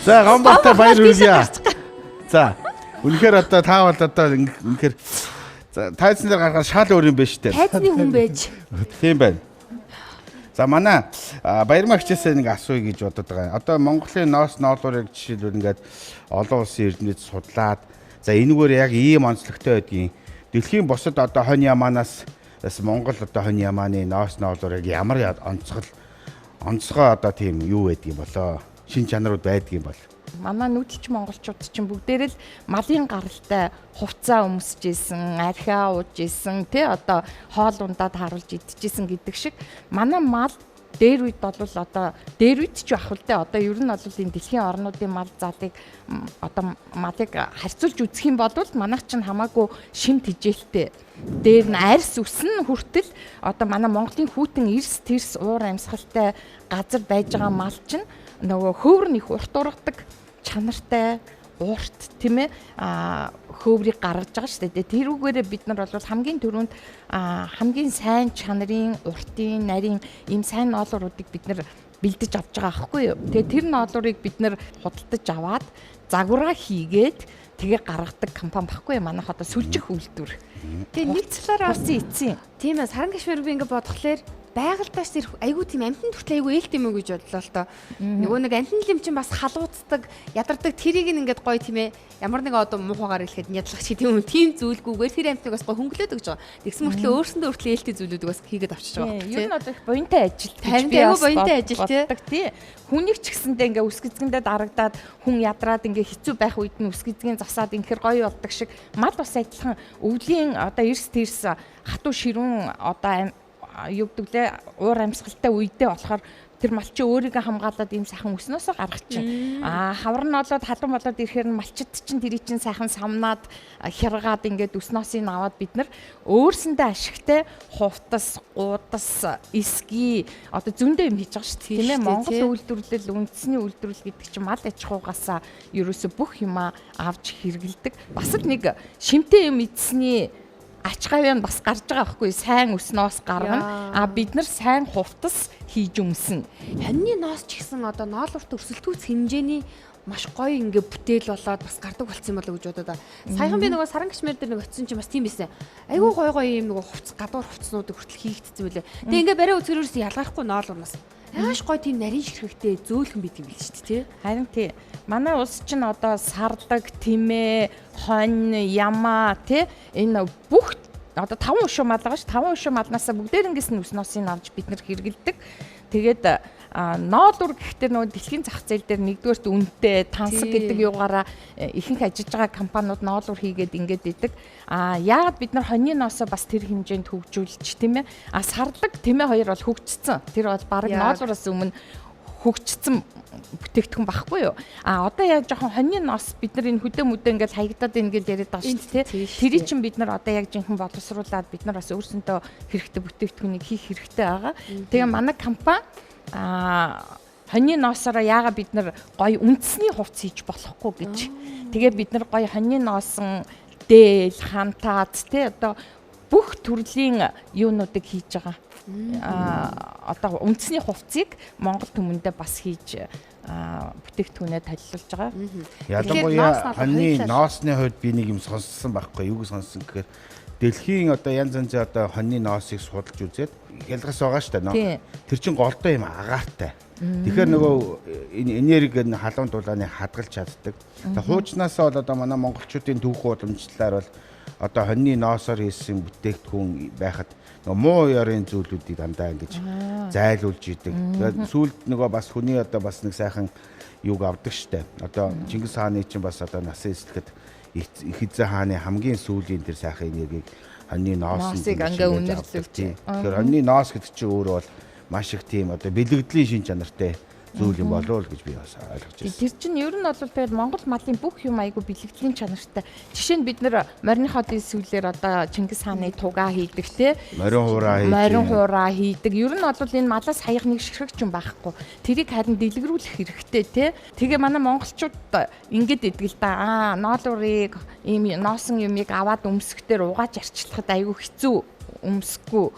За гомботой баяр хүргье. За үнэхээр одоо та бол одоо үнэхээр тайзан дээр гаргаад шал өөр юм байна шүү дээ. Тайзны хүн байж. Тийм байна. За манай Баярмаа хичээсээ нэг асууя гэж бодод байгаа. Одоо Монголын ноос ноолуурыг жишээлбэл ингээд олон улсын эрдэнэд судлаад за энэгээр яг ийм онцлогтой байдгийн. Дэлхийн бусад одоо хонь ямаанаас Монгол одоо хонь ямааны ноос ноолуурыг ямар онцгой одоо тийм юу байдгийг болоо. Шин чанарууд байдгийг бол. Манай нүүдэлч монголчууд чинь бүгдээр л малын гаралтай хувцаа өмсөж исэн, архиа ууж исэн, тий одоо хоол ундаад харуулж идчихсэн гэдэг шиг манай мал дээр үед бол одоо дээр үед ч ахвалтай одоо ер нь бол энэ дэлхийн орнуудын мал заалыг одоо малыг харьцуулж үзэх юм бол манайх чинь хамаагүй шим тижээлтэй. Дээр нь арьс үснэ хүртэл одоо манай Монголын хүүтэн эрс тэрс уур амьсгалтай газар байж байгаа мал чинь нөгөө хөвөр их урт ургадаг чанартай урт тийм ээ хөврийг гаргаж байгаа шүү дээ. Тэрүүгээрээ бид нар бол хамгийн түрүүнд хамгийн сайн чанарын уртын нарийн ийм сайн ноолууруудыг бид нар бэлдэж авч байгаа аахгүй юу. Тэгээ тэр ноолуурыг бид нар худалдаж аваад загвараа хийгээд тэгээ гаргадаг компани баггүй манайх одоо сүлжих үйлдвэр. Тэгээ нэг талаараа бас эцсийн. Тийм ээ саран гişмэр би ингэ бодглохлоор байгальтаас тэр айгүй тийм амтан төртөө айгүй ээлт юм уу гэж бодлоо л доо. Нөгөө нэг амтан лим чинь бас халууцдаг, ядардаг тэрийг ингээд гоё тийм ээ. Ямар нэг одоо муухагаар хэлэхэд нядлах чи тийм үү тийм зүйлгүйгээр тэр амтныг бас гоё хөнгөлөөд гэж байгаа. Тэгсэн мөртлөө өөрсөндөө өөртлөө ээлтэй зүйлүүдийг бас хийгээд авчиж байгаа. Ер нь одоо их буянтай ажил. Танд айгүй буянтай ажил тий. Хүнийг ч гэсэндээ ингээ үс гизгэндээ дарагдаад хүн ядраад ингээ хэцүү байх үед нь үс гизгийн засаад инхэр гоё болдог шиг мал бас адилхан өвлийн одоо эрс тэрс хатуу ширүүн одоо юу гэдгэлээ уур амьсгалтай үедээ болохоор тэр малчин өөрийгөө хамгаалаад ийм сайхан өснөөсөө гаргах чинь хавар нь болоод халуун болоод ирэхээр малчид чинь тэрий чинь сайхан самнаад хяргаад ингээд өснөөсийг аваад бид нар өөрсөндөө ашигтай хувтас, гудас, эсгий одоо зөндөө юм хийж байгаа шүү дээ. Тийм ээ Монгол үйлдвэрлэл үндэсний үйлдвэрлэл гэдэг чинь мал аж ахуйгаасаа ерөөсө бүх юмаа авч хэрэгэлдэг. Бас л нэг шимтэй юм эзсний ач гавьяа бас гарч байгаа байхгүй сайн өснөөс гаргана. Бид нар сайн хувтас хийж өмснө. Хоньны ноос ч гэсэн одоо ноолуурт өрсөлдөөц хэмжээний маш гоё ингээ бүтээл болоод бас гардаг болсон юм болоо гэж бодоо да. Саяхан би нөгөө саран гişмэр дээр нэг очисон чинь бас тийм байсан. Айгүй гоё юм нөгөө хувц гадуур хувцснуудыг хүртэл хийгдсэн байлээ. Тэгээ ингээ барай үзгэрээс ялгархгүй ноолуурнаас. Ааш гоё тийм нарийн ширхэгтэй зөөлхөн бид юм л шүү дээ тий. Харин тий. Манай улс чинь одоо сардаг, тимээ, хонь, ямаа тий энэ бүх одоо 5 ушуу мал байгаа ш. 5 ушуу малнаасаа бүгдээрнгээс нь өснөөсийг авч бид нар хэрэгэлдэг. Тэгээд ноолур гэхдээ нөгөө дэлхийн зах зээл дээр нэгдүгээрт үнэтэй тансаг гэдэг юугаараа ихэнх ажиллаж байгаа компаниуд ноолур хийгээд ингээд идэг. Яагаад бид нар хоньны ноосоо бас тэр хэмжээнд хөгжүүлж тийм ээ. Сарлаг тэмээ хоёр бол хөгжсөн. Тэр бол баг ноолураас өмнө хөгжсөн бүтээгдэхүүн байхгүй юу? Одоо яг жоохон хоньны ноос бид нар энэ хөдөө мүдөө ингээд хаягдаад ийн гэж яриад байгаа шүү дээ. Тэрий чинь бид нар одоо яг жинхэнэ боловсруулад бид нар бас өөрсөндөө хэрэгтэй бүтээгдэхүүнийг хийх хэрэгтэй байгаа. Тэгээ манай компани хоньны ноосороо яагаад бид нар гоё үндэсний хувцс хийж болохгүй гэж. Тэгээ бид нар гоё хоньны ноосон дээл, хантаад тий одоо бүх төрлийн юунуудыг хийж байгаа. Одоо үндэсний хувцсыг Монгол түмэндээ бас хийж бүтээгдэхүүнээ танилцуулж байгаа. Ялангуяа хоньны ноосны хувьд би нэг юм сонссон байхгүй юу сонссон гэхээр дэлхийн одоо янз янзын одоо хоньны ноосыг судалж үзээд ялгаас байгаа шүү дээ. Тэр чин голдоо юм агаартай. Тэгэхээр нөгөө энерги нь халуун дулааны хадгалж чаддаг. Хуучнаасаа бол одоо манай монголчуудын түүх уламжлалаар бол одоо хоньны ноосоор хийсэн бүтээгдэхүүн байхад нөгөө муу ёрын зүйлүүдийг дандаа ингэж зайлуулж идэг. Тэгээд сүүлд нөгөө бас хүний одоо бас нэг сайхан юуг авдаг штэ. Одоо Чингис хааны чинь бас одоо насан эслэхэд их эзэн хааны хамгийн сүүлийн тэр сайхан энергийг хоньны ноосыг ингээ үнэрлүүлж. Тэгэхээр хоньны ноос гэдэг чинь өөрөө бол маш их тийм одоо бэлэгдлийн шин чанартай зүйл юм болов уу гэж би бас ойлгож байна. Тэр чинь ер нь бол тэгээд Монгол малын бүх юм айгу бэлэгдлийн чанартай. Жишээ нь бид нэр морины хотын сүлээр одоо Чингис хааны тугаа хийдэг те. Морин хураа хийдэг. Ер нь бол энэ малаас хаях нэг ширхэг ч юм байхгүй. Тэрийг харин дэлгэрүүлэх хэрэгтэй те. Тэгээ манай монголчууд ингэж идэг л да. Ноолуурыг ийм ноосон юмыг аваад өмсгөхдөр угааж арчлахад айгу хэцүү өмсөхгүй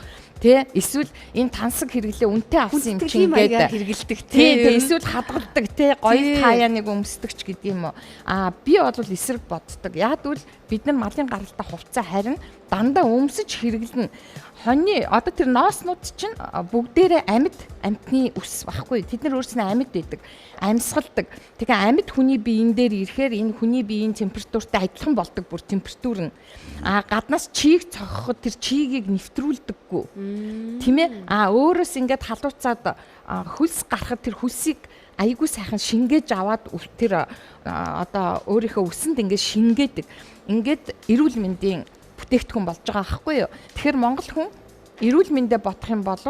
тэ эсвэл энэ тансаг хэрэглээ үнтэй авсан юм чинь ингээд хэрэгэлдэг тэ эсвэл хадгалдаг тэ гоё таяа нэг өмсдөг ч гэдэг юм уу. Би бол эсрэг боддог. Яг л бид нар малын гаралтай хувцас харин дандаа өмсөж хэрэглэнэ. Хоньны одоо тэр нооснууд чинь бүгдээрээ амьтны үс багхгүй. Тэд нар өөрснөө амьд байдаг, амьсгалдаг. Тэгээ амьд хүний биеийн дээр ирэхээр энэ хүний биеийн температуртай адилхан болдог бүр температур нь. Гаднаас чийг цогхоход тэр чигийг нэвтрүүлдэггүй. Тийм ээ? Өөрөөс ингээд халууцаад хөлс гарахад тэр хөлсийг айгүй сайхан шингээж аваад тэр одоо өөрийнхөө үсэнд ингээд шингээдэг. Ингээд эрүүл мэндийн бүтээгдэхүүн болж байгаа байхгүй юу. Тэгэхээр Монгол хүн эрүүл мэндэ бодох юм бол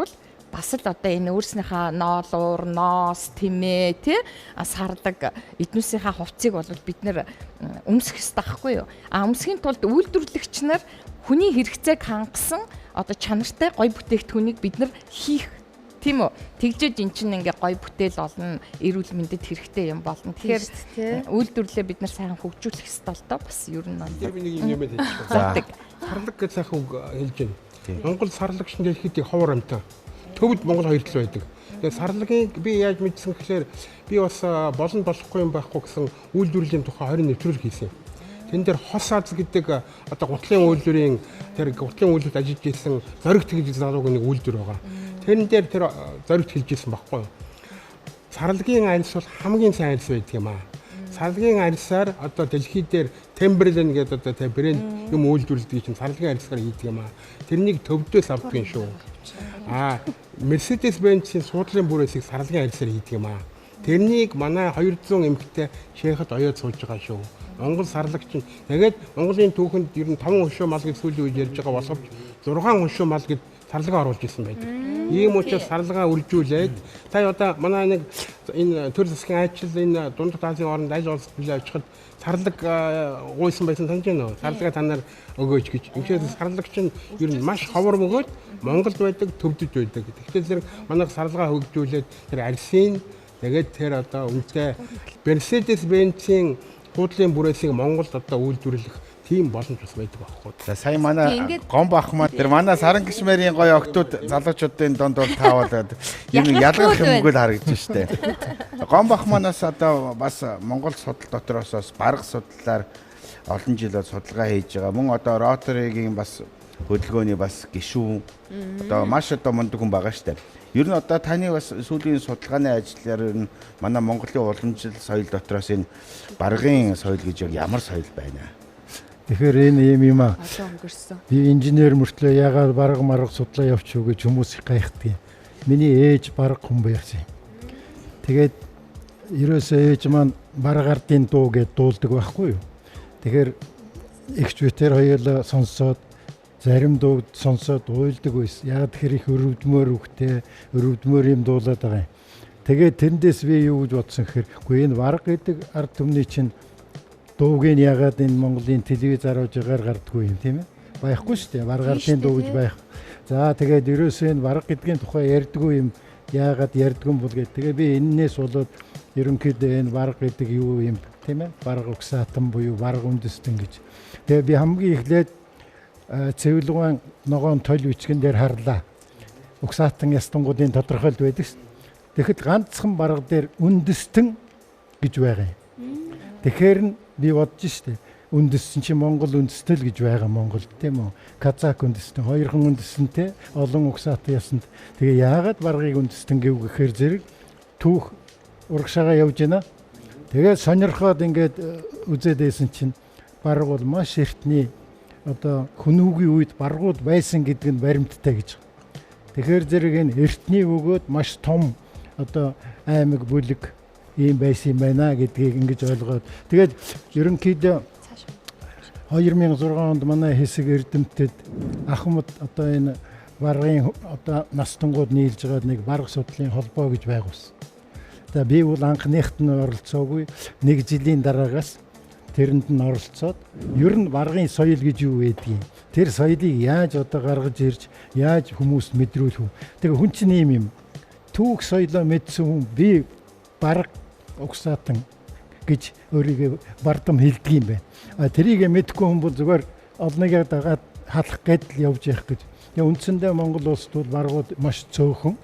бас л одоо энэ өөрснийхөө ноолуур, ноос, тэмээ тий сарлаг эднүсийнхаа хувцсыг бол бид нэр өмсөх ёстой байхгүй юу. Өмсөхийн тулд үйлдвэрлэгч нар хүний хэрэгцээг хангасан одоо чанартай гоё бүтээгдэхүүнийг бид нар хийх тийм үү. Тэгжээж эн чинь ингээ гоё бүтээл олно, эрүүл мэндэд хэрэгтэй юм болно. Тэгэхээр үйлдвэрлэлээ бид нар сайн хөгжүүлэх ёстой л доо бас ер нь. Тэр би нэг юм хэлж байна. Сарлаг гэж сайхан үг хэлж байна. Монгол сарлагч нь дэлхийд ховор амтай. Төвд Монгол хоёр л байдаг. Тэгээ сарлагийг би яаж мэдсэн гэхээр би бас болон болохгүй юм байхгүй гэсэн үйлдвэрлэлийн тухай 20 нэвтрүүлэг хийсэн. Тэн дээр хос аз гэдэг одоо гутлын үйлдвэрийн тэр гутлын үйлдвэрт ажиллаж ирсэн зоригт гэж залууг нэг үйлдвэр байгаа. Тэрэн дээр тэр зоригт хэлж ирсэн байхгүй юу? Сарлагын арьс бол хамгийн сайн арьс байдаг юм аа. Сарлагын арьсаар одоо дэлхий дээр Темберлен гэдэг одоо тэ брэнд юм үйлдвэрлэдэг чинь сарлагын арьсаар хийдэг юм аа. Тэрнийг төвдөөс авдаг юм шүү. Mercedes-Benz-ийн суудлын бүрээсийг сарлагын арьсаар хийдэг юм аа. Тэрнийг манай 200 эмэгтэй шейхэд оёод сууж байгаа шүү. Монгол сарлагч нь тэгээд Монголын түүхэнд ер нь 5 хоншоо мал гэж сүүлийн үед ярьж байгаа боловч 6 хоншоо мал гэж сарлагаа оруулж ирсэн байдаг. Ийм учраас сарлагаа үржүүлээд та одоо манай нэг энэ төр засгийн айчил энэ дундад Азийн орнд аль улс билээ очиход сарлаг гуйсан байсан санаж байна уу? Сарлагаа та нар өгөөч гэж. Ингээд сарлагч нь ер нь маш ховор бөгөөд Монголд байдаг, төвдөж байдаг. Тэгэхээр зэрэг манай сарлагаа хөгжүүлээд тэр арьсын тэгээд тэр одоо үнэтэй Mercedes-Benz-ийн хуудлын бүрээсийг Монголд одоо үйлдвэрлэх тийм боломж бас байдаг байхгүй. За сая манай гом бах маань тэр манай саран гişмэрийн гоё октод залуучуудын донд бол таавал юм ялгах юмгүй л харагдаж штэ. Гом бах манаас одоо бас Монгол судал дотроос бас бараг судлаар олон жил судалгаа хийж байгаа. Мөн одоо Rotary-гийн бас хөдөлгөөний бас гишүүн одоо маш одоо мундаг хүн байгаа штэ. Ер нь одоо таны бас сүүлийн судалгааны ажлаар нь манай Монголын уламжлал соёл дотроос энэ баргын соёл гэж ямар соёл байна? Тэгэхээр энэ юм аа. Би инженер мөртлөө ягаад барга марга судлаа явчих уу гэж хүмүүс их гайхдаг. Миний ээж барга хүн байсан. Тэгээд ерөөсөө ээж маань барга ардын дуу гэж дуулдаг байхгүй юу? Тэгэхээр эгч битэр хоёулаа сонсоод зарим дууг сонсоод уйлдаг байсан. Яг тэр их өрөвдмөр үхтэй, өрөвдмөр юм дуулаад байгаа юм. Тэгээд тэндээс би юу гэж бодсон гэхээр үгүй энэ барга гэдэг ард түмний чинь дууг нь ягаад энэ Монголын телевиз харуулж байгаа гардгүй юм тийм ээ? Байхгүй шүү дээ. Барга ардын дуу гэж байх. За тэгээд ерөөсөө энэ барга гэдгийн тухай ярьдгүй юм яагаад ярьдгүй юм бол гэдэг. Тэгээ би энэс болоод ерөнхийдөө энэ барга гэдэг юу юм тийм ээ? Барга угсаатан буюу барга үндэстэн гэж. Тэгээ би хамгийн эхлээд цэвэрлэгэн ногоон толь бичгэн дээр харлаа. Угсаатан ястангуудын тодорхойлд байдаг. Тэгэхэд ганцхан барга дээр үндэстэн гэж байгаа юм. Тэгэхээр би бодож штэ. Үндэстэн чи Монгол үндэстэл гэж байгаа Монголд тийм үү? Казак үндэстэн, хоёрхан үндэстэнтэй олон угсаатан ясанд. Тэгээ яагаад баргыг үндэстэн гэв гэхээр зэрэг түүх урагшаага явж байна. Тэгээд сонирхоод ингээд үзээд байсан чинь барга бол маш эртний одоо хүнүүгийн үед баргууд байсан гэдэг нь баримттай гэж. Тэгэхээр зэрэг энэ эртний өгөөд маш том одоо аймаг бүлэг ийм байсан юм байна гэдгийг ингэж ойлгоод тэгээд ерөнхийдөө 2006 онд манай хэсэг эрдэмтэд Ахмад одоо энэ баргын одоо настангууд нийлж байгаа нэг барга судлалын холбоо гэж байгуулсан. За би бол анхныхт нь оролцоогүй, нэг жилийн дараагаас тэрэнд нь оролцоод ер нь баргын соёл гэж юу байдгийг тэр соёлыг яаж одоо гаргаж ирж яаж хүмүүст мэдрүүлэх вэ? Тэгээ хүн чинь юм түүх соёлоо мэдсэн хүн би барга угсаатан гэж өөрийгөө бардам хэлдэг юм байна. Тэрийг мэдгүй хүн бол зүгээр олныг дагаад халах гэдэл явж явах гэж. Тэгээ үндсэндээ Монгол улсд бол баргууд маш цөөхөн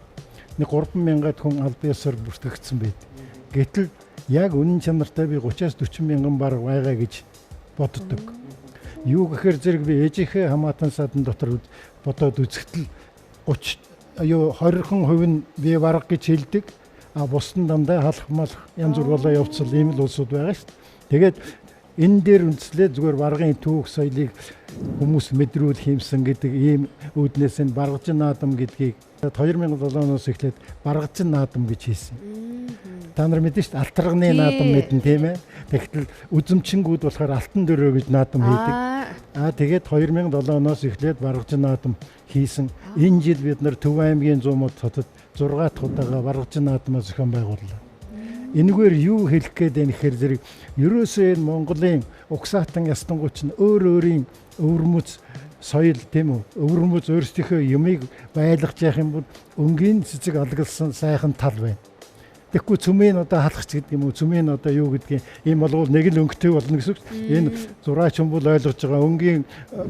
3,000 хүн аль биесээр бүртгэгдсэн байд. Гэтэл яг үнэн чанартай би 30-аас 40 мянган бараг байгаа гэж боддог. Юу гэхээр зэрэг би ээжийнхээ хамаатан садан дотор бодоод үзэхдээ 20% нь би бараг гэж хэлдэг. А бус нь дандаа халах малах янз бүр болоо явцал ийм л улсууд байгаа шүү дээ. Тэгээд энэ дээр үндслээ зүгээр баргын түүх соёлыг хүмүүс мэдрүүл хиймсэн гэдэг ийм үүднээс нь баргажин наадам гэдгийг 2007 оноос эхлээд баргажин наадам гэж хийсэн. Та нар мэдэн шүү дээ алтарганы наадам мэдэн тийм ээ. Тэгтэл үзэмчингүүд болохоор алтан дөрөө гэж наадам хийдэг. Тэгээд 2007 оноос эхлээд баргажин наадам хийсэн. Энэ жил бид нар Төв аймгийн 100 мод хотод 6 дахь удаага баргажин наадмаа зохион байгууллаа. Энэгээр юу хэлэх гээд байна гэхээр зэрэг ерөөсөө энэ Монголын угсаатан ястангууч нь өөрийн өвөрмөц соёл тийм үү? Өвөрмөц өөрсдийнхөө юмыг байлгаж явах юм бол өнгийн цэцэг алгалсан сайхан тал байна. Тэгэхгүй цүмийн одоо халах ч гэдэг юм уу цүмийн одоо юу гэдгийг ийм болгол нэг л өнгөтэй болно гэсэн үг. Энэ зураач хүн бол ойлгож байгаа өнгийн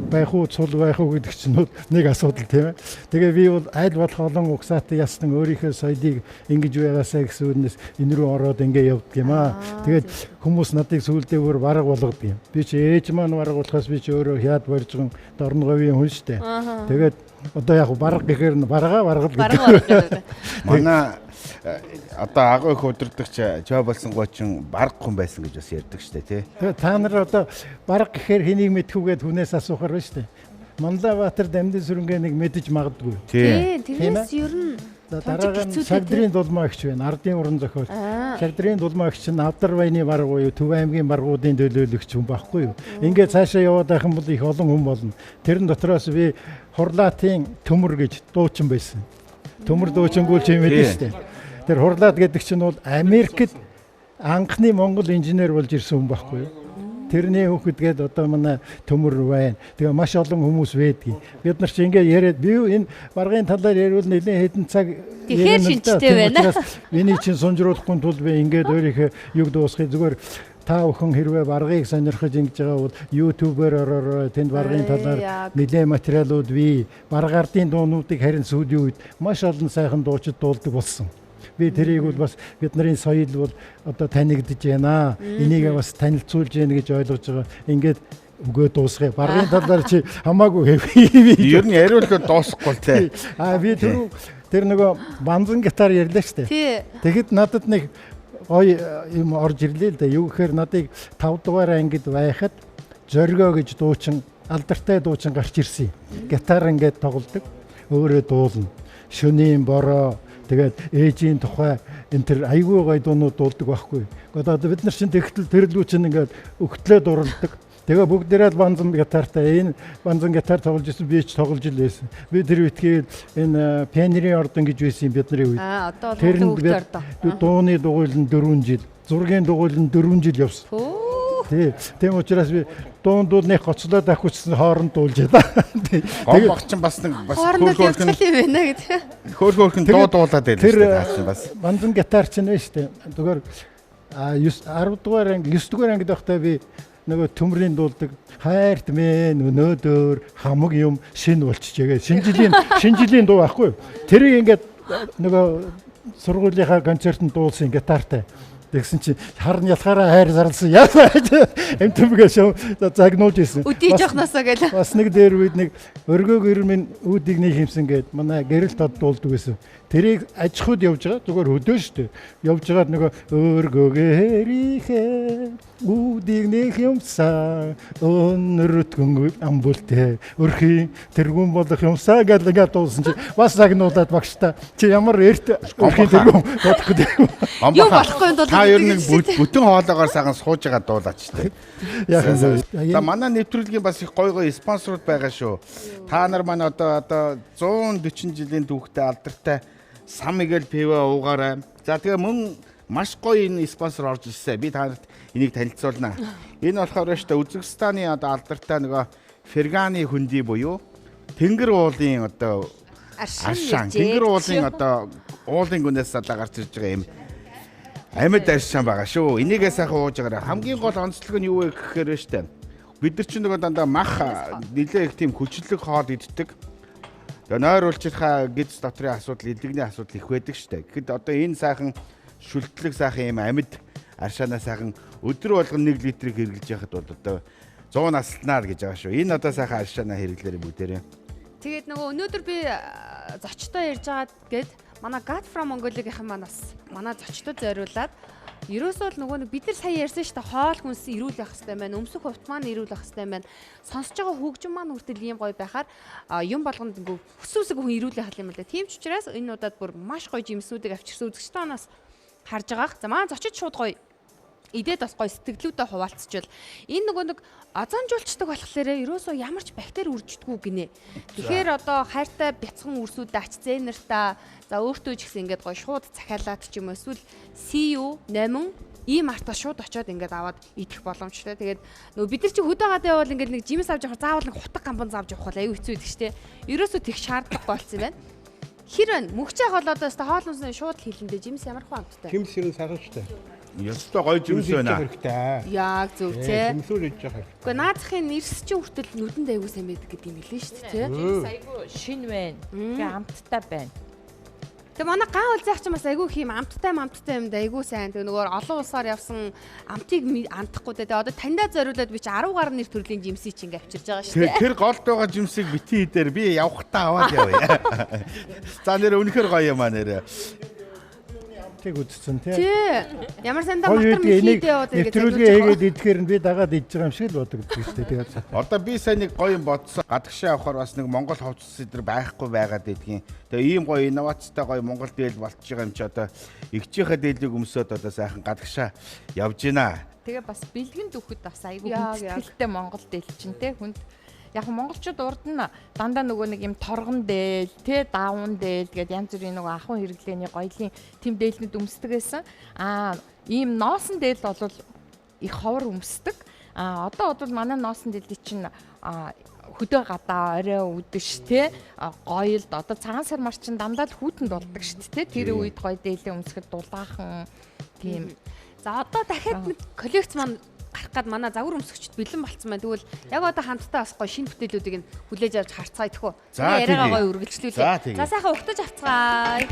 байх уу цул байх уу гэдэг чинь нэг асуудал тийм ээ. Тэгээ би бол аль болох олон угсаатай ястан өөрийнхөө соёлыг ингэж байгаасаа гэсэн үгнээс энэ рүү ороод ингэ явдаг юм аа. Тэгээд хүмүүс надыг сүүлдээ өөр бараг болгодог юм. Би чи ээж маань бараг болохоос би чи өөрөө хяад боржгон дорнговийн хүн штэ. Тэгээд одоо яг бараг гэхээр баргаа баргал гэдэг. Манай одоо агуу их удирдагч жоо болсон гочин бараг хүн байсан гэж бас ярьдаг штэ тий. Тэгээ та нар одоо бараг гэхээр хэнийг мэдхүүгээд хүнээс асуухаар байна штэ. Манлайбаатар Дамдын сүрэнгээ нэг мэдэж магадгүй. Тий, тэрнээс ер нь дараагийн Шагдрын дулмаа гэгч байна. Ардын уран зохиол. Шагдрын дулмаа гэгч нь Авдар баяны бараг уу, Төв аймгийн баргуудын төлөөлөгч хүн байхгүй юу? Ингээд цаашаа яваад байх юм бол их олон хүн болно. Тэрэн дотроос би Хурлаатын төмөр гэж дуучин байсан. Төмөр дуучингуул чи мэдэн штэ. Тэр Хурлаад гэдэг чинь бол Америкт анхны Монгол инженер болж ирсэн хүн байхгүй юу? Тэрний хүүхэдгээд одоо манай төмөр байна. Тэгээ маш олон хүмүүс байдгийг. Бид нар чи ингээ яриад би энэ баргын талаар яриул нэлээд хэдэн цаг тэгэхээр шинжтэй байна. Миний чинь сунжруулахгүй тул би ингээд өөрийнхөө юг дуусгах зүгээр та бүхэн хэрвээ баргыг сонирхож ингэж байгаа бол YouTube-ээр ороо тэнд баргын талаар нэлээд материалууд бий. Барга ардын дуунуудыг харин сүүлийн үед маш олон сайхан дуучид дуулдаг болсон. Би тэрийг бол бас бидний соёл бол одоо танигдж байна. Энийг бас танилцуулж яана гэж ойлгож байгаа. Ингээд өгөө дуусгая. Баргын талаар чи хамаагүй хэвээ. Ер нь яриулаад дуусахгүй те. Би тэр нөгөө банзан гитар ярьлаа штэ. Тэгэхэд надад нэг гоё юм орж ирлээ л да. Юу гэхээр надыг 5 дугаар ангид байхад зоргоо гэж дуучин алдартай дуучин гарч ирсэн. Гитар ингээд тоглодог. Өөрөө дуулна. Шөнийн бороо тэгээд ээжийн тухай энэ төр айгүй гой дуунууд дуулдаг байхгүй. Одоо бид нар чинь тэгтэл тэрлүү чинь ингээд өгтлөө дурладаг. Тэгээ бүгдээрээ банзан гитартай энэ банзан гитар тоглож ирсэн би ч тоглож ил байсан. Би тэр үтгээд энэ пионерийн ордон гэж байсан бидний үед. Одоо хөвгт ордон. Дууны дугуйлан 4 жил, зургийн дугуйлан 4 жил явсан. Тийм учраас би дуундууд нэг гоцлоод авчихсан хооронд дуулж яа. Тэгээд багч бас нэг бас хөөрхөн байна гэдэг. Хөөрхөн дуу дуулаад байлаа шүү дээ. Бас банзан гитар ч нэ шүү дээ. Зүгээр 10 дугаар анги 9 дугаар ангид байхдаа би нөгөө төмрийн дуулдаг хайрт мэн өнөөдөр хамаг юм шин болчихжээ. Шинжилийн дуу байхгүй юу? Тэрийг ингээд нөгөө сургуулийнхаа концертанд дуулсан гитартай. Тэгсэн чи харн ялхаараа хайр зарлсан. Яасан эмтэмгээ шоу загнуулж ирсэн. Үдий жоохносоо гээл. Бас нэг дээр үед нэг өргөө гэр минь үүдийг нэг химсэн гээд манай гэрэл тод дуулдаг байсан. Тэрийг аж ахуйд явж байгаа зүгээр хөдөө штэ. Явж байгаад нөгөө өргөөгээрийнхээ үүдийг нэг юмсаа өнөртгөн амбултэ өрхийн тэргүүн болох юмсаа гэж ингээд дуулсан чи бас загнуулаад багштай. Чи ямар эрт өрхийн тэргүүн бодохгүй дээ. Юу болохгүй юм бол та ер нь бүтэн хоолоогоор саган сууж байгаа дуулаач штэ. Яхан зөв. За манай нэвтрүүлгийн бас их гой гой спонсорууд байгаа шүү. Та нар манай одоо 140 жилийн түүхтэй алдартай Сан Мигель пива уугаарай. За тэгээ мөн маш гоё энэ спонсор орж ирсэн. Би та нарт энийг танилцуулнаа. Энэ болохоор шүү дээ Үзбекистаны одоо алдартай нөгөө Ферганы хөндөй буюу Тэнгэр уулын одоо аршин. Тэнгэр уулын одоо уулын гүнээс одоо гарч ирж байгаа юм. Амьд аршин байгаа шүү. Энийгээ сайхан ууж байгаарай. Хамгийн гол онцлог нь юу вэ гэхээр шүү дээ. бид нар чинь нөгөө дандаа мах нэлээ их тийм хүчлэг хоол иддэг. Тэгээ нойр уулчирхаа гиз дотрын асуудал, эдгний асуудал их байдаг штэ. Гэхэд одоо энэ сайхан шүлтлэг сайхан юм амьд аршаанаа сайхан өдөр болгон 1 литрийг хэрэглэж яхад бол одоо 100 наслнаа гэж байгаа шүү. Энэ одоо сайхан аршаанаа хэрэглээрэй бүгдээрээ. Тэгээд нөгөө өнөөдөр би зочтой ярьж байгаад гээд манай God from Mongolia-гийн манаас манай зочдод зориулаад ерөөсөө л нөгөө бид нар сая ярьсан шүү дээ хоол хүнс ирүүл байх хэрэгтэй байна. Өмсөх хувцас маань ирүүл байх хэрэгтэй байна. Сонсож байгаа хөгжим маань хүртэл ийм гоё байхаар юм болгонд ингээ хүсүүсэг хүн ирүүлэх хал юм л да. Тийм ч учраас энэ удаад бүр маш гоё жимсүүдийг авчирсан үзэгчтэй манаас харж байгаах. За маань зочид шууд гоё идээд бас гоё сэтгэлүүдээ хуваалцчихвал энэ нөгөө нэг озоонжуулцдаг болохоор ерөөсөө ямар ч бактери үрждэггүй гинэ. Тэгэхээр одоо хайртай бяцхан үрсүүдээ ач зээнэртаа за өөртөө ч гэсэн ингээд гоё шууд захиалаад ч юм уу эсвэл CU 8 ийм артаа шууд очиод ингээд аваад идэх боломжтой. Тэгээд нөгөө бид нар чи хөдөөгаад явбал ингээд нэг жимс авч явах заавал нэг хутаг гамбан авч явах бол аюу хэцүү байдаг штэ. Ерөөсөө тех шаардлагагүй болсон юм байна. Хэр байна? Мөхчээх бол одоо хоол хүнсээ шууд хийлэндээ жимс ямар хөө амттай. Жимс юм сайхан шүү дээ. Ёстой гоё жимс байна. Яг зөв тий. Жимсүүл хийж байгаа. Гэхдээ наадахын нэрс чинь хүртэл нүдэнд аягүй сайн байдаг гэдэг юм хэлээ шүү дээ тий. Жимс айгүй шин байна. Тэгээ амттай байна. Тэгээ манай ган улзаах чинь бас айгүй хийм амттай юмд айгүй сайн. Тэгээ нөгөө олон улсаар явсан амтыг андахгүй дээ. Одоо таньдаа зориулаад би чи 10 гаруй нэр төрлийн жимсийг чи ингээ авчирж байгаа шүү дээ. Тэр голд байгаа жимсийг бити дээр би явахтаа аваад явъя. За нэр үнэхэр гоё юм аа нэр. Тэг үзсэн тий. Ямар сандаа матар мэхийдээ яваад ингээд нэвтрүүлгээ хийгээд идэхээр нь би дагаад идж байгаа юм шиг л бодогддог шүү дээ. Тэгээд одоо би сайн нэг гоё юм бодсон. Гадагшаа авахаар бас нэг Монгол хувцас эдэр байхгүй байгаад идэгин. Тэгээ ийм гоё инновацтай гоё Монгол дээл болчихж байгаа юм чи одоо игчийнхаа дээлийг өмсөд одоо сайхан гадагшаа явж гинэ. Тэгээ бас бэлгэн дөхөд бас айгүй хүндэтгэлтэй Монгол дээл чинь те хүнд яг монголчууд урд нь дандаа нөгөө нэг юм торгон дээл, тэ даван дээл гээд янз бүрийн нөгөө ахуйн хэрэглээний гоёлын тэм дээлнүүд өмсдөг байсан. Ийм ноосон дээл бол их ховор өмсдөг. Одоо бол манай ноосон дээл чинь хөдөө гадаа орой үдэш тэ гоёлд одоо цагаан сар марчин дандаа л хүүтэнд болдог шүү дээ. Тэр үед гоё дээлээ өмсөхөд дулаахан тийм. За одоо дахиад нэг коллекц маань гарах гад манай загвар өмсөгчд бэлэн болцсон байна. Тэгвэл яг одоо хамтдаа бас гоё шинэ бүтээлүүдийг нь хүлээж авч харцгаая тэхүү. Яриагаа гоё үргэлжлүүлээ. За сайхан ухтаж авцгаая.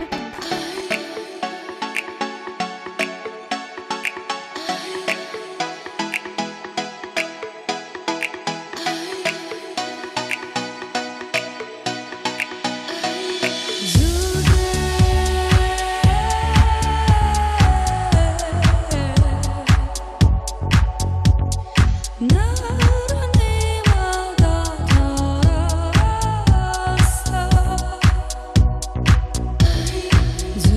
Zoo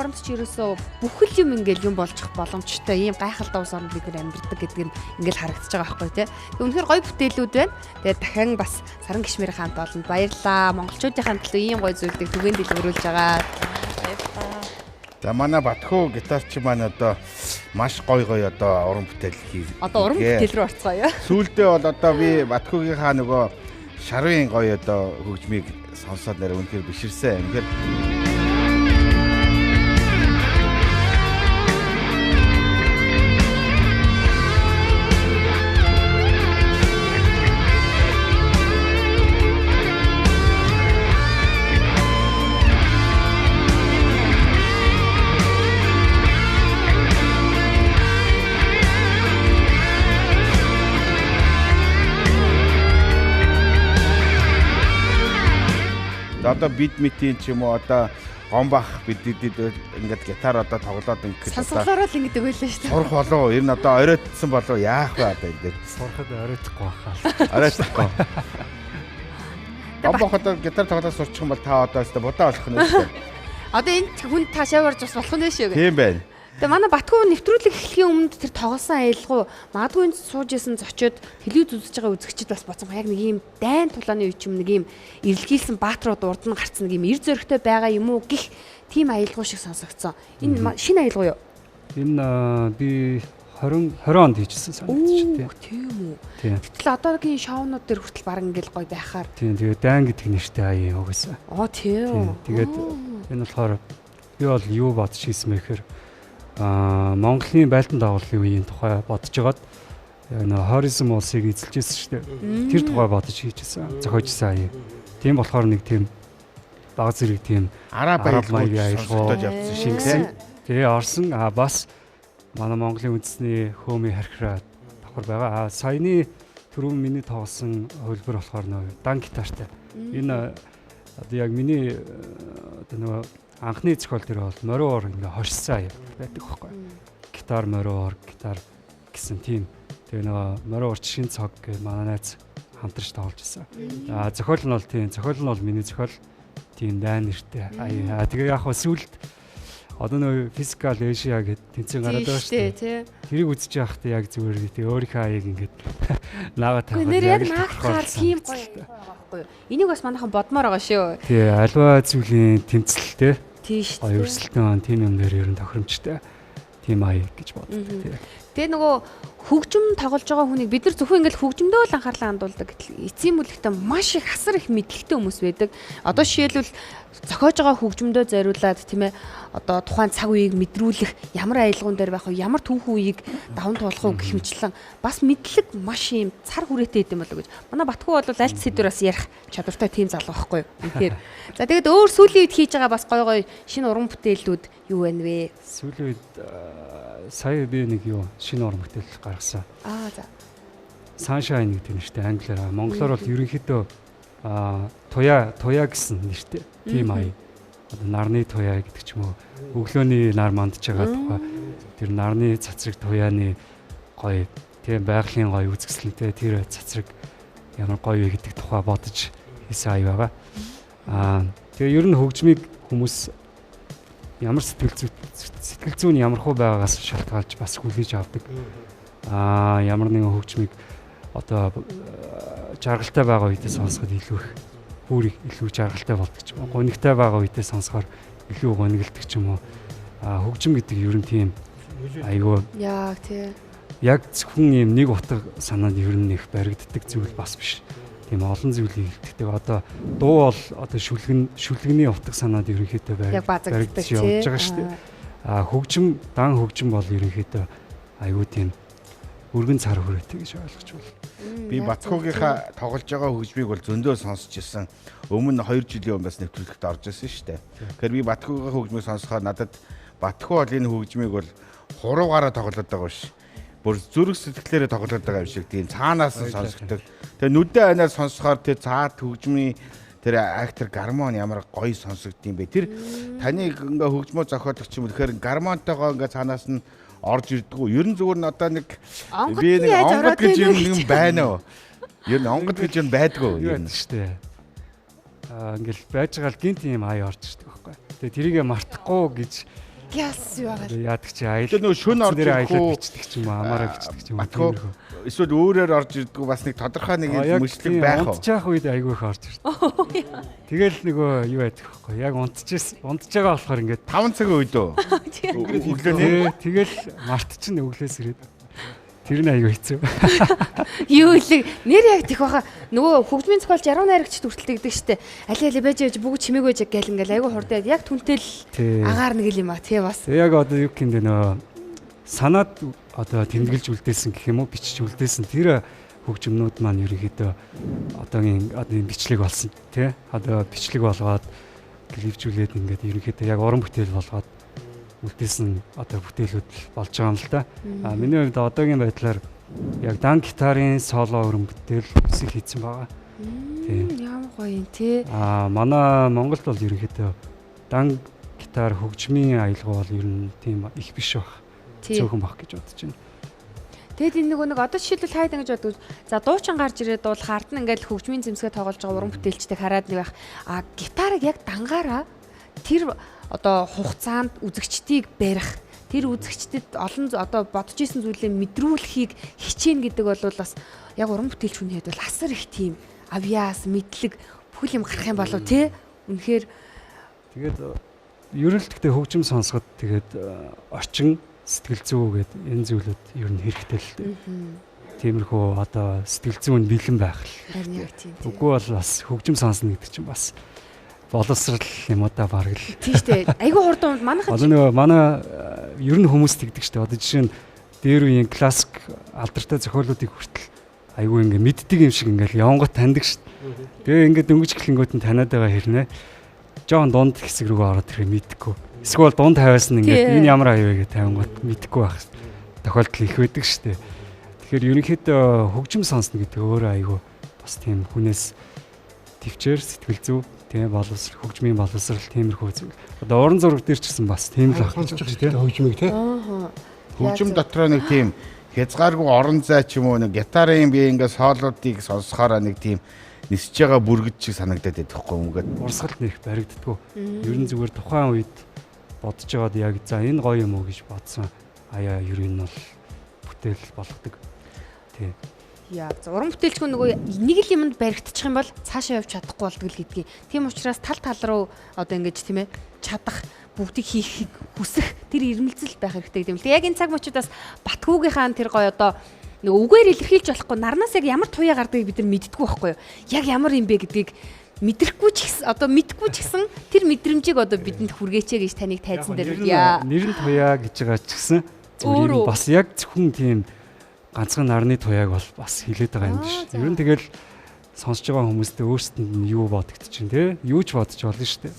оронд ч ерөөсөө бүхэл юм ингээл юм болж боломжтой. Ийм гайхалтай улс оронд бид нар амьдардаг гэдэг нь ингээл харагдаж байгаа байхгүй тий. Тэг үнэхээр гоё бүтээлүүд байна. Тэгээд дахин бас Саран гишмэрийн хамт олонд баярлалаа. Монголчуудын төлөө ийм гоё зүйлийг түгээн дэлгэрүүлж байгаа. За манай Батхуу гитарч маань одоо маш гоё одоо уран бүтээл хий. Одоо уран бүтээл рүү орцгоё. Сүүлдээ бол одоо би Батхуугийнхаа нөгөө шарын гоё одоо хөгжмийг сонсоод нэр үнэхээр биширсэн. Үнэхээр одоо бид митийн ч юм уу одоо гомбах бид ингээд гитар одоо тоглоод ингээд сонсголоороо л ингэдэг байлаа шүү дээ. сурах болов. Ер нь одоо оройтсан болов яах вэ одоо ингээд сурахад оройтхгүй байхаа. оройтхгүй. Гомбах одоо гитар тоглоод сурчих юм бол та одоо өстө будаа болох нь шүү дээ. Одоо энэ хүн та шаварж бас болох нь шүү. Тийм байна. Тэгээ манай Батхуу нэвтрүүлэг эхлэхийн өмнө тэр тоглосон аялалгуу магадгүй энэ сууж исэн зочид телевиз үзэж байгаа үзэгчид бас боцсон яг нэг ийм дайн тулааны үе юм нэг ийм эрэлхийлсэн баатрууд урд нь гарцсан нэг ийм эр зөрөгтэй байгаа юм уу гэх тийм аялалгуу шиг сонсогдсон. Энэ шинэ аялалгуу юу? Энэ би 20 онд хийжсэн санагдчих тийм үү. Гэтэл одоогийн шоунууд дээр хүртэл баг ингээл гоё байхаар. Тийм тэгээ дайн гэдэг нэртэй аяа угаасаа. Тийм. Тэгээд энэ болохоор би бол юу бодож хийсэн бэ гэхээр Монголын байлдан дагуулын үеийн тухай бодож байгаад яг нөө хоризм улсыг эзэлж ирсэн шүү дээ. Тэр тухай бодож хийжсэн. Зохиожсэн аяа. Тийм болохоор нэг тийм баг зэрэг тийм араб маягийн аялалгууд явсан шингэсэн. Тэгээ орсон бас манай Монголын үндэсний хөөмийн хархираа давхар байгаа. Саяны түрүүн миний тоглосон хөлбөр болохоор нөө дан гитартай. Энэ одоо яг миний одоо нөгөө анхны зохиол дээр бол мориор ингээ хошсон байдаг байхгүй. Гитар мориор, гитар гэсэн тийм. Тэгээ нөгөө мориор шин цог гэж манай найз хамтарч тоглож байсан. Зохиол нь бол тийм. Зохиол нь бол миний зохиол тийм дайн нэртэй. Тэгээ яг хөө сүлд одоо нөгөө физикал Эшиа гэдэг тэнцэн гараад байгаа шүү дээ. Тэрийг үзэж байхад яг зүгээр тэгээ өөрийнхөө аяг ингээд наагаад тавьад. Нэр яг наахаар тийм гоё байхгүй юу? Энийг бас манайхан бодмоор байгаа шүү. Тий, альва зүйлийн тэмцэлтэй. Тийш. Гоё өрсөлдөөн тийм юм дээр ер нь тохиромжтой. Тийм аяг гэж боддог тий. Тэгээ нөгөө хөгжим тоглож байгаа хүнийг бид нар зөвхөн ингээл хөгжмөдөө л анхаарлаа хандуулдаг гэтэл эцсийн бүлэгтээ маш их хасар их мэдлэгтэй хүмүүс байдаг. Одоо жишээлбэл зохиож байгаа хөгжмөдөө зориулаад тийм ээ одоо тухайн цаг үеийг мэдрүүлэх ямар аялгуун дээр байх вэ, ямар түүхэн үеийг даван туулах уу гэх мэтчлэн бас мэдлэг маш юм цар хүрээтэй идэм болов гэж. Манай Батхуу бол аль сэдвэр бас ярих чадвартай тийм залуу байхгүй юу. Тэгэхээр за тэгээд өөр сүүлийн үед хийж байгаа бас гой гой шинэ уран бүтээлүүд юу байна вэ? Сүүлийн үед сая би нэг юу шинэ уран бүтээл гаргасан. За. Sunshine гэдэг нэртэй англиар. Монголоор бол ерөнхийдөө туяа гэсэн нэртэй. Тийм аяа. Одоо нарны туяа гэдэг ч юм уу. Өглөөний нар мандж байгаа тухай. Тэр нарны цацраг туяаны гоё тийм байгалийн гоё үзэсгэлэнтэй тэр цацраг ямар гоё вэ гэдэг тухай бодож хийсэн аяа байгаа. Тэгээ ер нь хөгжмийг хүмүүс ямар сэтгэл зүйн ямархуу байгаагаас шалтгаалж бас хүлээж авдаг. Ямар нэгэн хөгжмийг одоо жаргалтай байгаа үедээ сонсоход илүү их бүр илүү жаргалтай болдог ч юм уу. Гонигтай байгаа үедээ сонсохоор илүү гонигддаг ч юм уу. Хөгжим гэдэг ер нь тийм айгүй яг тий. Яг зөвхөн юм нэг утга санаанд ер нь их баригддаг зүйл бас биш. Тийм олон зүйлийг гэхдээ одоо дуу бол одоо шүлгэний утга санаанд ерөнхийдөө баригдаж явж байгаа шүү дээ. Хөгжим дан хөгжим бол ерөнхийдөө айгүй тийм өргөн цар хүрээтэй гэж ойлгож байна. Би Батхуугийнхаа тоглож байгаа хөгжмийг бол зөндөө сонсч ирсэн. Өмнө 2 жилийн өмнөөс нэвтрүүлэгт орж ирсэн шүү дээ. Тэгэхээр би Батхуугийн хөгжмийг сонсоход надад Батхуу бол энэ хөгжмийг бол хуруугаараа тоглоод байгаа биш. Бүр зүрх сэтгэлээрээ тоглоод байгаа юм шиг тийм цаанаас нь сонсогддог. Тэгээ нүдэн айнаар сонсохоор тэр цаад хөгжмийн тэр актер гармон ямар гоё сонсогддığım бэ. Тэр таныг ингээ хөгжмөө зохиодог ч юм. Тэгэхээр гармонтойгоо ингээ цаанаас нь орж ирдгүү. Ер нь зүгээр нь одоо нэг би нэг онгод гэж юм байна уу? Ер нь онгод гэж юм байдгүй юу юм шүү дээ. Ингээл байж байгаа л гинт юм аяа орж ирдэг байхгүй. Тэгээ тэрийгэ мартахгүй гэж Яс юу байгаа. Яадаг чи аял. Тэгээ нөгөө шүн орж аялал ирэхгүй бичдэг ч юм уу, амаараа бичдэг ч юм уу. Батгүй эсвэл өөрөөр орж ирдгүү бас нэг тодорхой нэг мөчлөг байх уу? Унтж явах үед айгүй их орж ирдэг. Тэгэл нөгөө юу байдаг вэ? Яг унтж байгаа болохоор ингээд 5 цагийн үед үү? Өглөө. Тэгэл март чинь өглөөс ирээд. Тэр нь айгүй хэцүү. Юу илэг нэр яг тэх баха нөгөө хөгжмийн зохиолч 60 найрагчд хүртэл тэгдэг штэ. Аль байж бүгд чимээг байж гэл ингээл айгүй хурдаад яг түнтэл агаар нэг л юм а тий бас. Яг одоо юу гэнэ нөө санаад одоо тэмдэглэж үлдээсэн гэх юм уу бичиж үлдээсэн тэр хөгжмнүүд маань ерөнхийдөө одоогийн бичлэг болсон тий. Одоо бичлэг болгоод клипжүүлээд ингээд ерөнхийдөө яг уран бүтээл болгоод үлдээсэн одоо бүтээлүүд болж байгаа юм л да. Миний хувьд одоогийн байдлаар яг дан гитарын соло уран бүтээл хэсэг хийсэн байгаа. Ямар гоё юм тий. Манай Монголд бол ерөнхийдөө дан гитар хөгжмийн аялал бол ер нь тийм их биш баг. Цөөхөн баг гэж бодож байна. Тэгэд энэ нэг одоо жишээлбэл хайд ингэж бодвол за дуучин гарч ирээд бол хард нь ингээл хөгжмийн зэмсгээ тоглож байгаа уран бүтээлчтэй хараад нэг байх. Гитарыг яг дангаараа тэр одоо хугацаанд үзэгчдийг барих, тэр үзэгчдэд олон одоо бодож исэн зүйлээ мэдрүүлэхийг хичээн гэдэг бол бас яг уран бүтээлч хүний хэд бол асар их тийм авьяас, мэдлэг бүх юм гарах юм болов тий. Үнэхээр тэгээд ерөнхийдөө хөгжим сонсоход тэгээд орчин сэтгэл зүй гэдэг энэ зүйлүүд ер нь хэрэгтэй л дээ. Тиймэрхүү одоо сэтгэл зүйн бэлэн байх л. Харин яг тийм. Үгүй бол бас хөгжим сонсно гэдэг чинь бас боловсрал юм одоо бараг л. Тийм шүү дээ. Айгүй хурдан манайхад одоо нөгөө манай ер нь хүмүүс тэгдэг шүү дээ. Одоо жишээ нь дээр үеийн классик алдартай зохиолуудыг хүртэл айгүй ингээ мэддэг юм шиг ингээл явангууд таньдаг шүү дээ. Тэгээ ингээ дөнгөж эхлэнгүүт нь таниад байгаа хэрнээ жоон дунд хэсэг рүүгээ ороод ирэхээ мэдхгүй. Эсвэл дунд тавиас нь ингээ энэ ямар аюу вэ гэж тавингууд мэдхгүй байх тохиолдол их байдаг шүү дээ. Тэгэхээр ерөнхийдөө хөгжим сонсно гэдэг өөрөө айгүй бас тийм хүнээс төвчээр сэтгэл зүй тийм боловсрол хөгжмийн боловсрал тиймэрхүү зүйл. Одоо уран зураг дээр ч гэсэн бас тийм л байна. Хөгжмийг тийм. Хөгжим дотроо нэг тийм хязгааргүй орон зай ч юм уу нэг гитарын би ингээ соолуудыг сонсохоор нэг тийм нисэж байгаа бүргэж шиг санагдаад байдаг хгүй юм гээд урсгал нэх баригддаггүй. Ер нь зүгээр тухайн үед бодож байгаад яг за энэ гоё юм уу гэж бодсон. Аяа ер нь бол бүтээл болгодог. Тийм. Яа, уран бүтээлчгүй нөгөө нэг л юмд баригдчих юм бол цаашаа явж чадахгүй болдог л гэдгийг. Тийм учраас тал руу одоо ингэж тийм ээ чадах бүгдийг хийхийг хүсэх тэр ирмэлзэл байх хэрэгтэй гэдэг юм л. Яг энэ цаг мөчид бас Батгуугийнхаа тэр гоё одоо нөгөө үгээр илэрхийлж болохгүй нарнаас яг ямар туяа гардгийг бид нар мэддэггүй байхгүй юу? Яг ямар юм бэ гэдгийг мэдрэхгүй ч гэсэн одоо мэдгүй ч гэсэн тэр мэдрэмжийг одоо бидэнд хүргээчээ гэж таныг тайзан дээр үгье. Нэрэн туяа гэж байгаа ч гэсэн зүгээр бас яг зөвхөн тийм ганцхан нарны туяаг бол бас хилээд байгаа юм биш. Ер нь тэгэл сонсож байгаа хүмүүстээ өөрсдөнд нь юу бодогд чинь те юу ч бодож болно шүү дээ.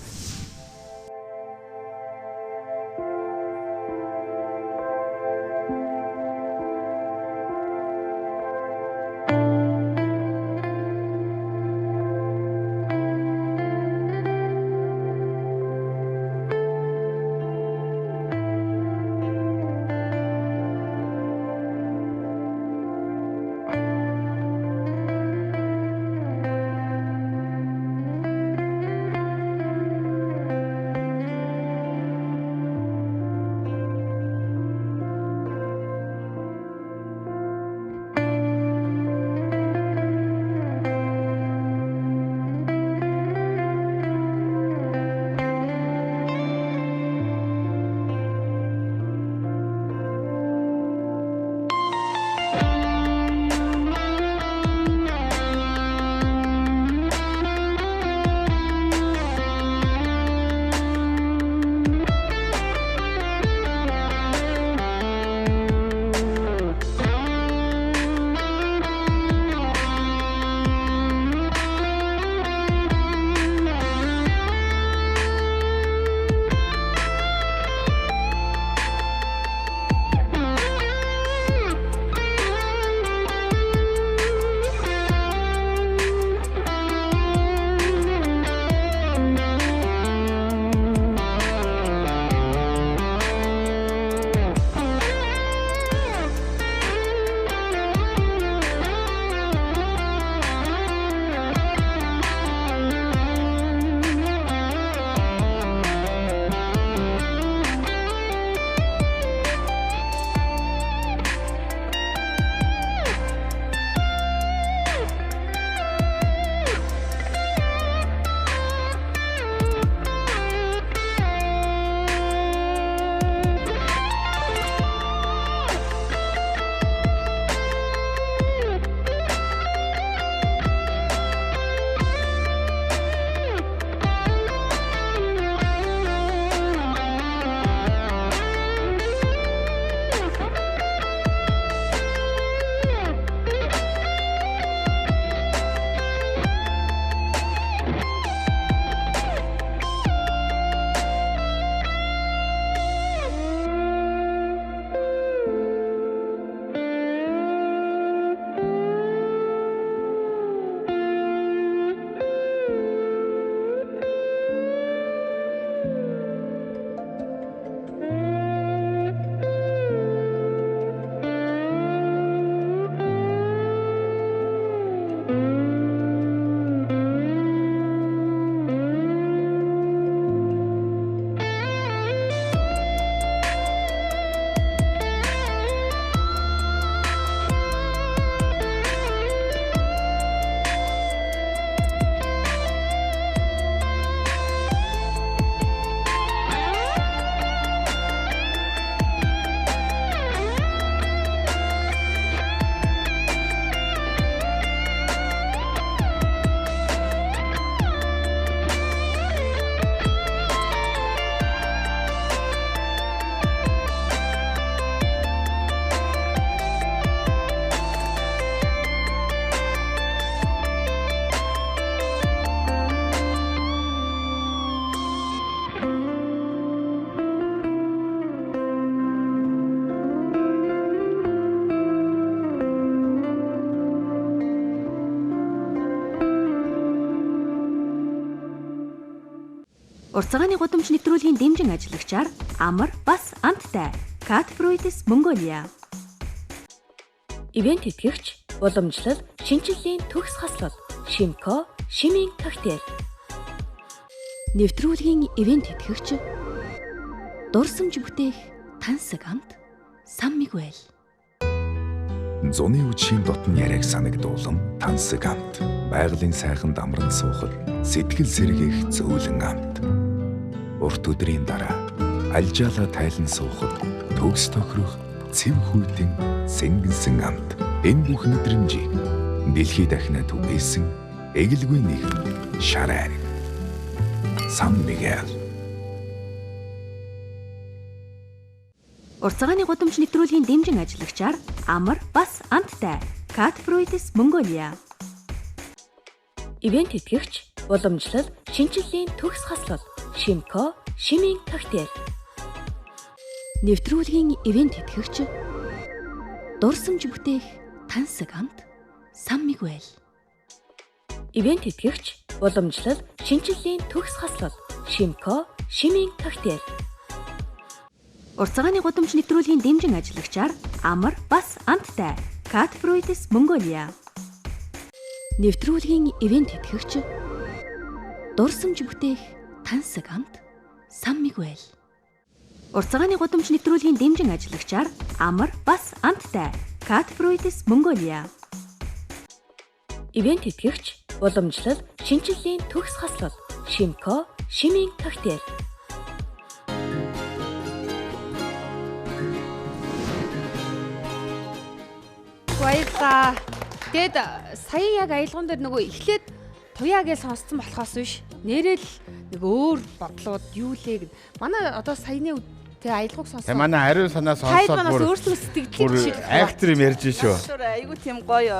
Урт цагааны гудамж нэвтрүүлгийн дэмжин ажиллагчаар амар бас амттай Cat Fruitis Mongolia. Ивент тэтгэгч уламжлал шинжилгээний төгс хаслал Shimco шимийн коктейл. Нэвтрүүлгийн ивент тэтгэгч дурсамж бүтээх тансаг амт San Miguel. Зуны үдшийн дотн яриаг санагдуулам тансаг амт. Байгалийн сайхан дамран суухад сэтгэл сэргээх зөөлөн амт. Урт өдрийн дараа альжаалаа тайлан суухад төгс тохирох цэв хүйтэн сэнгэнсэн амт. Энэ бүх мэдрэмжийг дэлхийд дахинаа түгээсэн эгэлгүй нэгэн шар айраг. San Miguel. Урт цагааны гудамж нэвтрүүлгийн дэмжин ажиллагчаар амар бас амттай Cat Fruitis Mongolia. Ивент тэтгэгч уламжлал шинжилгээний төгс хаслал Shimco шимийн коктейл. Нэвтрүүлгийн ивент тэтгэгч дурсамж бүтээх тансаг амт San Miguel. Ивент тэтгэгч уламжлал шинжилгээний төгс хаслал Shimco шимийн коктейл. Урт цагааны гудамж нэвтрүүлгийн дэмжин ажиллагчаар амар бас амттай Cat Fruitis Mongolia. Нэвтрүүлгийн ивент тэтгэгч дурсамж бүтээх тансаг амт San Miguel. Урт цагааны гудамж нэвтрүүлгийн дэмжин ажиллагчаар амар бас амттай Cat Fruitis Mongolia. Ивент тэтгэгч уламжлал шинжилгээний төгс хаслал Shimco шимийн коктейл. Баярлалаа. Тэгэд сая яг аялгуун дээр нөгөө эхлээд туяа гэж сонссон болохоос биш. Нэрэл нэг өөр бодлууд юу лээ гэд. Манай одоо саяны тэг аялгууг сонссон. Тэ манай ариун санаа Хайд сонсоод манаас бүр өөрсдөө сэтгэлийг жишээ. актер юм ярьж шүү. Айгуу тийм гоё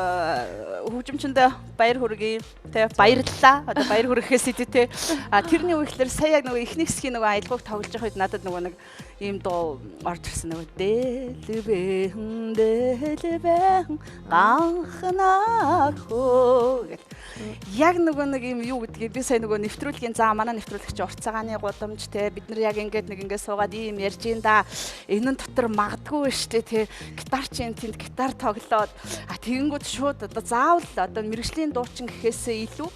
хөгжимчөндөө баяр хүргэе. Тэ баярлалаа. Одоо баяр хүргэхээс идэвтэй. Тэрний үехээр сая яг нөгөө ихний хэсгийн нөгөө аялгауг тоглож байгаа үед надад нөгөө нэг ийм дуу орж ирсэн нөгөө дэлбэ ганхнаа гэх. Яг нөгөө нэг юм юу гэдгийг би сая нөгөө нэвтрүүлгийн манай нэвтрүүлэгч урт цагааны гудамж те бид нар яг ингээд суугаад ийм ярьж ин да. Энэ нь дотор магадгүй шүү дээ те. Гитар чинь тэнд гитар тоглоод тэгэнгүүт шууд одоо заавал одоо мэрэгжлийн дуучин гэхээсээ илүү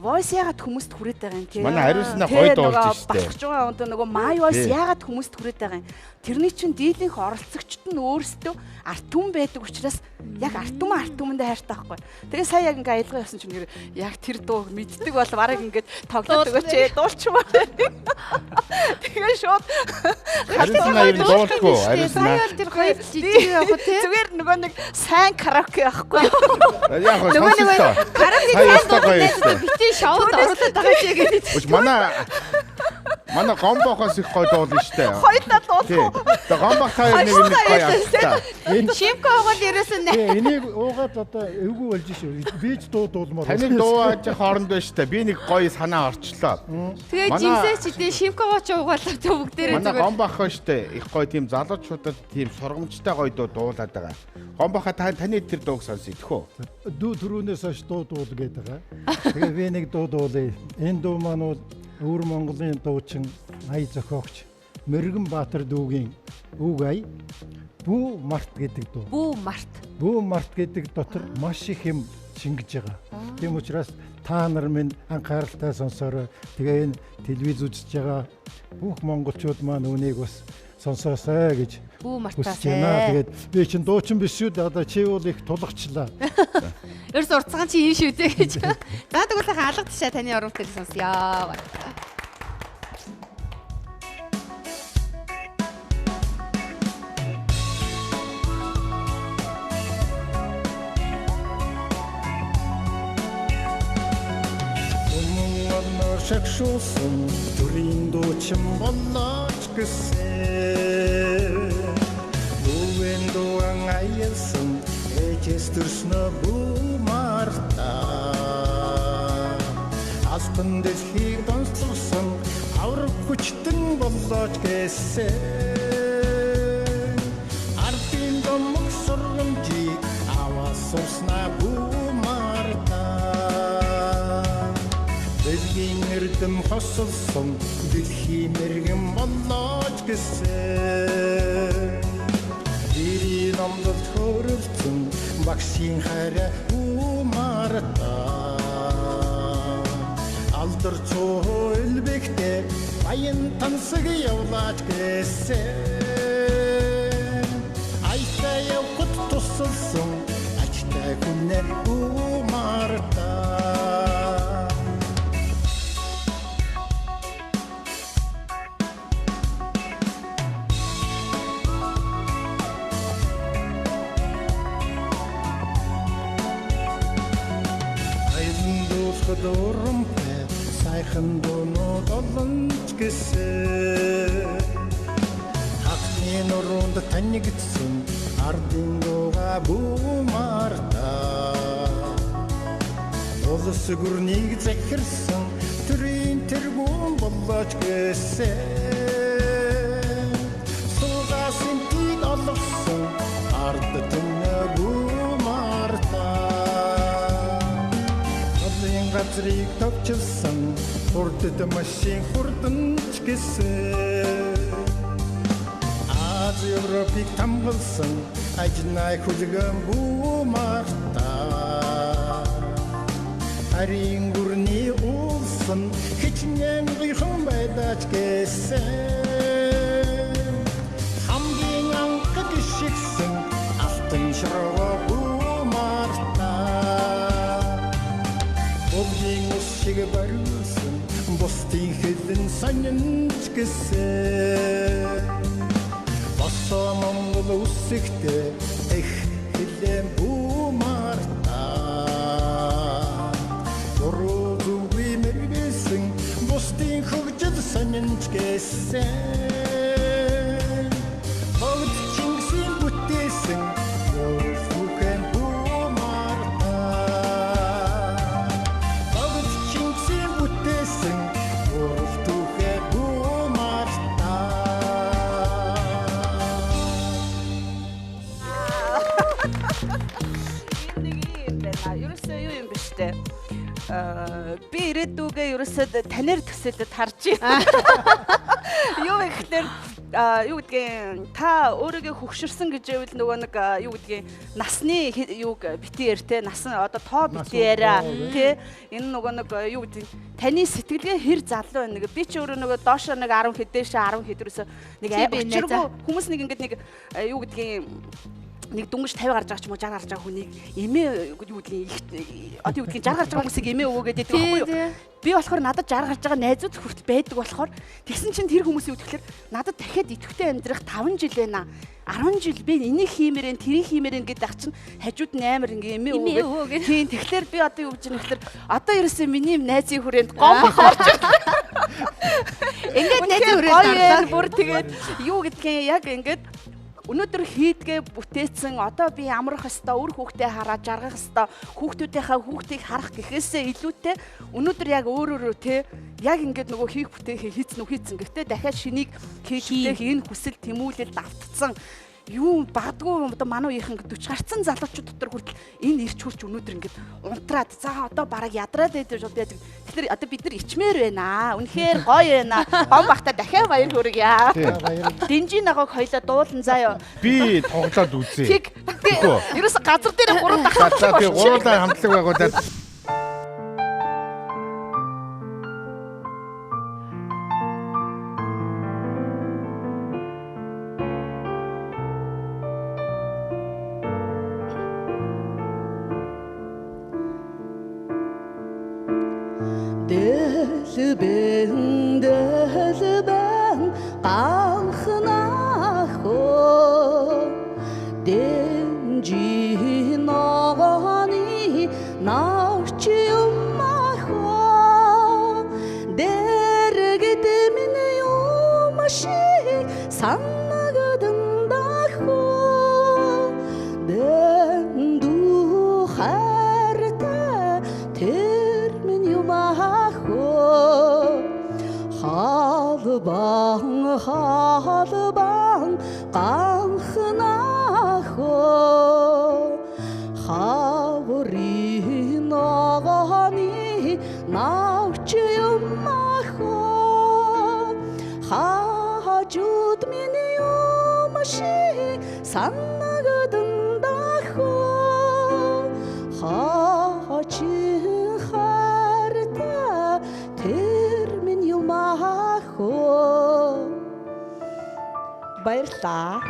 voice ягаад хүмүүст хүрээд байгаа юм те. Манай ариуснаа гоё дуулж штэ. Багч байгаа одоо нөгөө my voice ягаад хүмүүст хүрээд байгаа юм. Тэрний чинь дийлэнх оролцогчд нь өөрсдөө арт түмэн байдаг учраас яг арт түмэндээ хайртай байхгүй. Тэгээ сая яг ингээ аялгаа явсан чинь яг тэр дуу мэддэг бол бараг ингээд тоглоод өгөөч дуулчмаа. Тэгээ шууд ариуснаа ер нь дуулахгүй. Ариуснаа. Сая тэр гоё жижиг явах те. зүгээр нөгөө нэг сайн караоке байхгүй. Яг гоо сонслоо. Караоке сайн битээ шоуд оруулаад байгаа ч яг Үгүй манай гомбохоос их гоё дуулна штэ. Хоёулаа дуулах. Тэгээ гомбох хоёр нэг гоё авчихлаа. Shimco гол ерөөсөн нэ. Энийг уугаад одоо эвгүй болж шүү. Би ч дуулмаар. Таныг дууж хоорондоо штэ. Би нэг гоё санаа орчлоо. Тэгээ жимсээч идэ Shimco ч уугаалаа тэ бүгдээрээ Манай гомбохоо штэ. Их гоё тийм залуучуудад тийм сургамжтай гоё дуу дуулаад байгаа. Гомбохоо таны тэр дууг сонсё тэхүү. Дүү түрүүнээс хойш дуу гэдэг байгаа. Тэгээ би нэг дуу дуулъя. Энэ дуу маань бол өвөр Монголын дуучин ая зохиогч Мэргэн Баатар дүүгийн үг ая Бүү Март гэдэг дуу. Бүү Март. Бүү Март гэдэг дотор маш их юм шингэж байгаа. Тийм учраас та нар минь анхааралтай сонсоорой. Тэгээ энэ телевиз үзэж байгаа бүх монголчууд маань үнийг бас сонсоосой гэж Бүү хүсэж Мартаа. байна. Тэгээд би чинь дуучин биш шүү дээ. Одоо чи бол их тулгчлаа. Ерөөс уртцгаан чи юм шүү дээ гэж. За тэгвэл хаалга ташаа таны оруултыг сонсъё. Шагшуусан төрийн дуучин болооч гэсэн Бүвэн дуан аясан ээжээс төрснө Бүү Мартаа Алтан дэлхийг донцолсон авраг хүчтэн болооч гэсэн Ардын домог сургамжийг аваа сурснаа Бүү Мартаа Дэлхийн эрдэм хосолсон дэлхийн мэргэн боллооч гэсэн Дэрийн номдолд хөрөвцөн багшийн хараа умартаа Алдар цоо элбэгтэй баян тансаг явлаач гэсэн Айтай явхад тусалсан ачтай хүнээ умартаа Дөрөмпэ сайхан донод олонч гэсэн Хатны нуруунд танигдсан ардын дууга бумартаа Олос гүрнийг захирсан төрийн тэргүүн боллооч гэсэн Сугасын тийг олгосон ард түнэ бумартаа Газрыг товчилсан хурдд машин хурданч гэсэн Аз Европыг тамгалсан ажнай хүлгэн бумартаа Харин гүрний уулсан хичнээн гүйхэн байдаач гэсэн Хамгийн анхад ишигсэн алтан шороо шиг барьсан бусдын хэлэн санянч гэсэн Босоо Монгол үсэгтэй их хэлэн бумартаа Дөрөв зүгий мэргэсэн бусдын хөгжил санянч гэсэн Богд Чингисийн бүтээсэн Би ирээдүгээ ерөөсөө танаар төсөөлөд харж байна. Юу вэ гэхээр юу гэдгийг та өөрийгөө хөгшөрсөн гэж байвал нөгөө нэг юу гэдгийг насны юуг битээр те нас нь одоо тоо битээраа те энэ нөгөө нэг юу гэдэг таны сэтгэлгээ хэр залуу байна нэг би ч өөрөө нөгөө доошоо нэг 10 хэдээш 10 хэдэрээс нэг очиргүй хүмүүс нэг ингэдэг нэг юу гэдгийг нэг дүнгийн 50 гарч байгаа ч юм уу 60 гарч байгаа хүнийг эмээ юу гэдгийг одоо юу гэдгийг 60 гарч байгаа хүмүүсийг эмээ өгөөгээд байдаг байхгүй юу? Би болохоор надад 60 гарч байгаа найзууд хүртэл байдаг болохоор тэгсэн чинь тэр хүмүүсийн үтгэхээр надад дахиад идэвхтэй амьдрах 5 жил байна. 10 жил би энийг хиймээрэн тэрийг хиймээрэн гэдэг ах чинь хажууд нь амар ингээ эмээ өгөөгээд тийм тэгэхээр би одоо юу гэж юм гэхээр одоо ерөөсөө миний найзын хүрээнд гомбох орж ингээд найзын хүрээнд бүр тэгээд юу гэдгийг яг ингээд өнөөдөр хийдгээ бүтээсэн одоо би амрах ёстой үр хүүхдээ хараад жаргах ёстой хүүхдүүдийнхээ харах гэхээсээ илүүтэй өнөөдөр яг өөрөөрөө те яг ингээд нөгөө хийх бүтээхээ хийцэн гэхдээ дахиад шинийг хийж бүтээх энэ хүсэл тэмүүлэл давтцсан юу багдгүй одоо манай үеийнхэн 40 гарцсан залуучууд дотор хүртэл энэ ирч хурч өнөөдөр ингээд унтраад за одоо бараг ядраад байдаг одоо тэгэхээр одоо бид нар ичмээр байна. Үнэхээр гоё байна. Гом бахта дахиад баяр хүргье. Дэнжин агааг хоёлоо дуулан заяа. Би тоглоод үзье. Тэг. Ерөөс газар дээр 3 дахин би 3 дахин хамтлаг байгуулад Дэлбэн ганхнахо дэнжин огоны навч юмахо дэргэд минь юмашиг санагдандахо дэнду харта тэр минь юмахо халбан ганхнахо хаврин огоны навч юм ах хажууд миний юм шиг санагдсан дах хачин харта тэр минь юм ах баярлаа.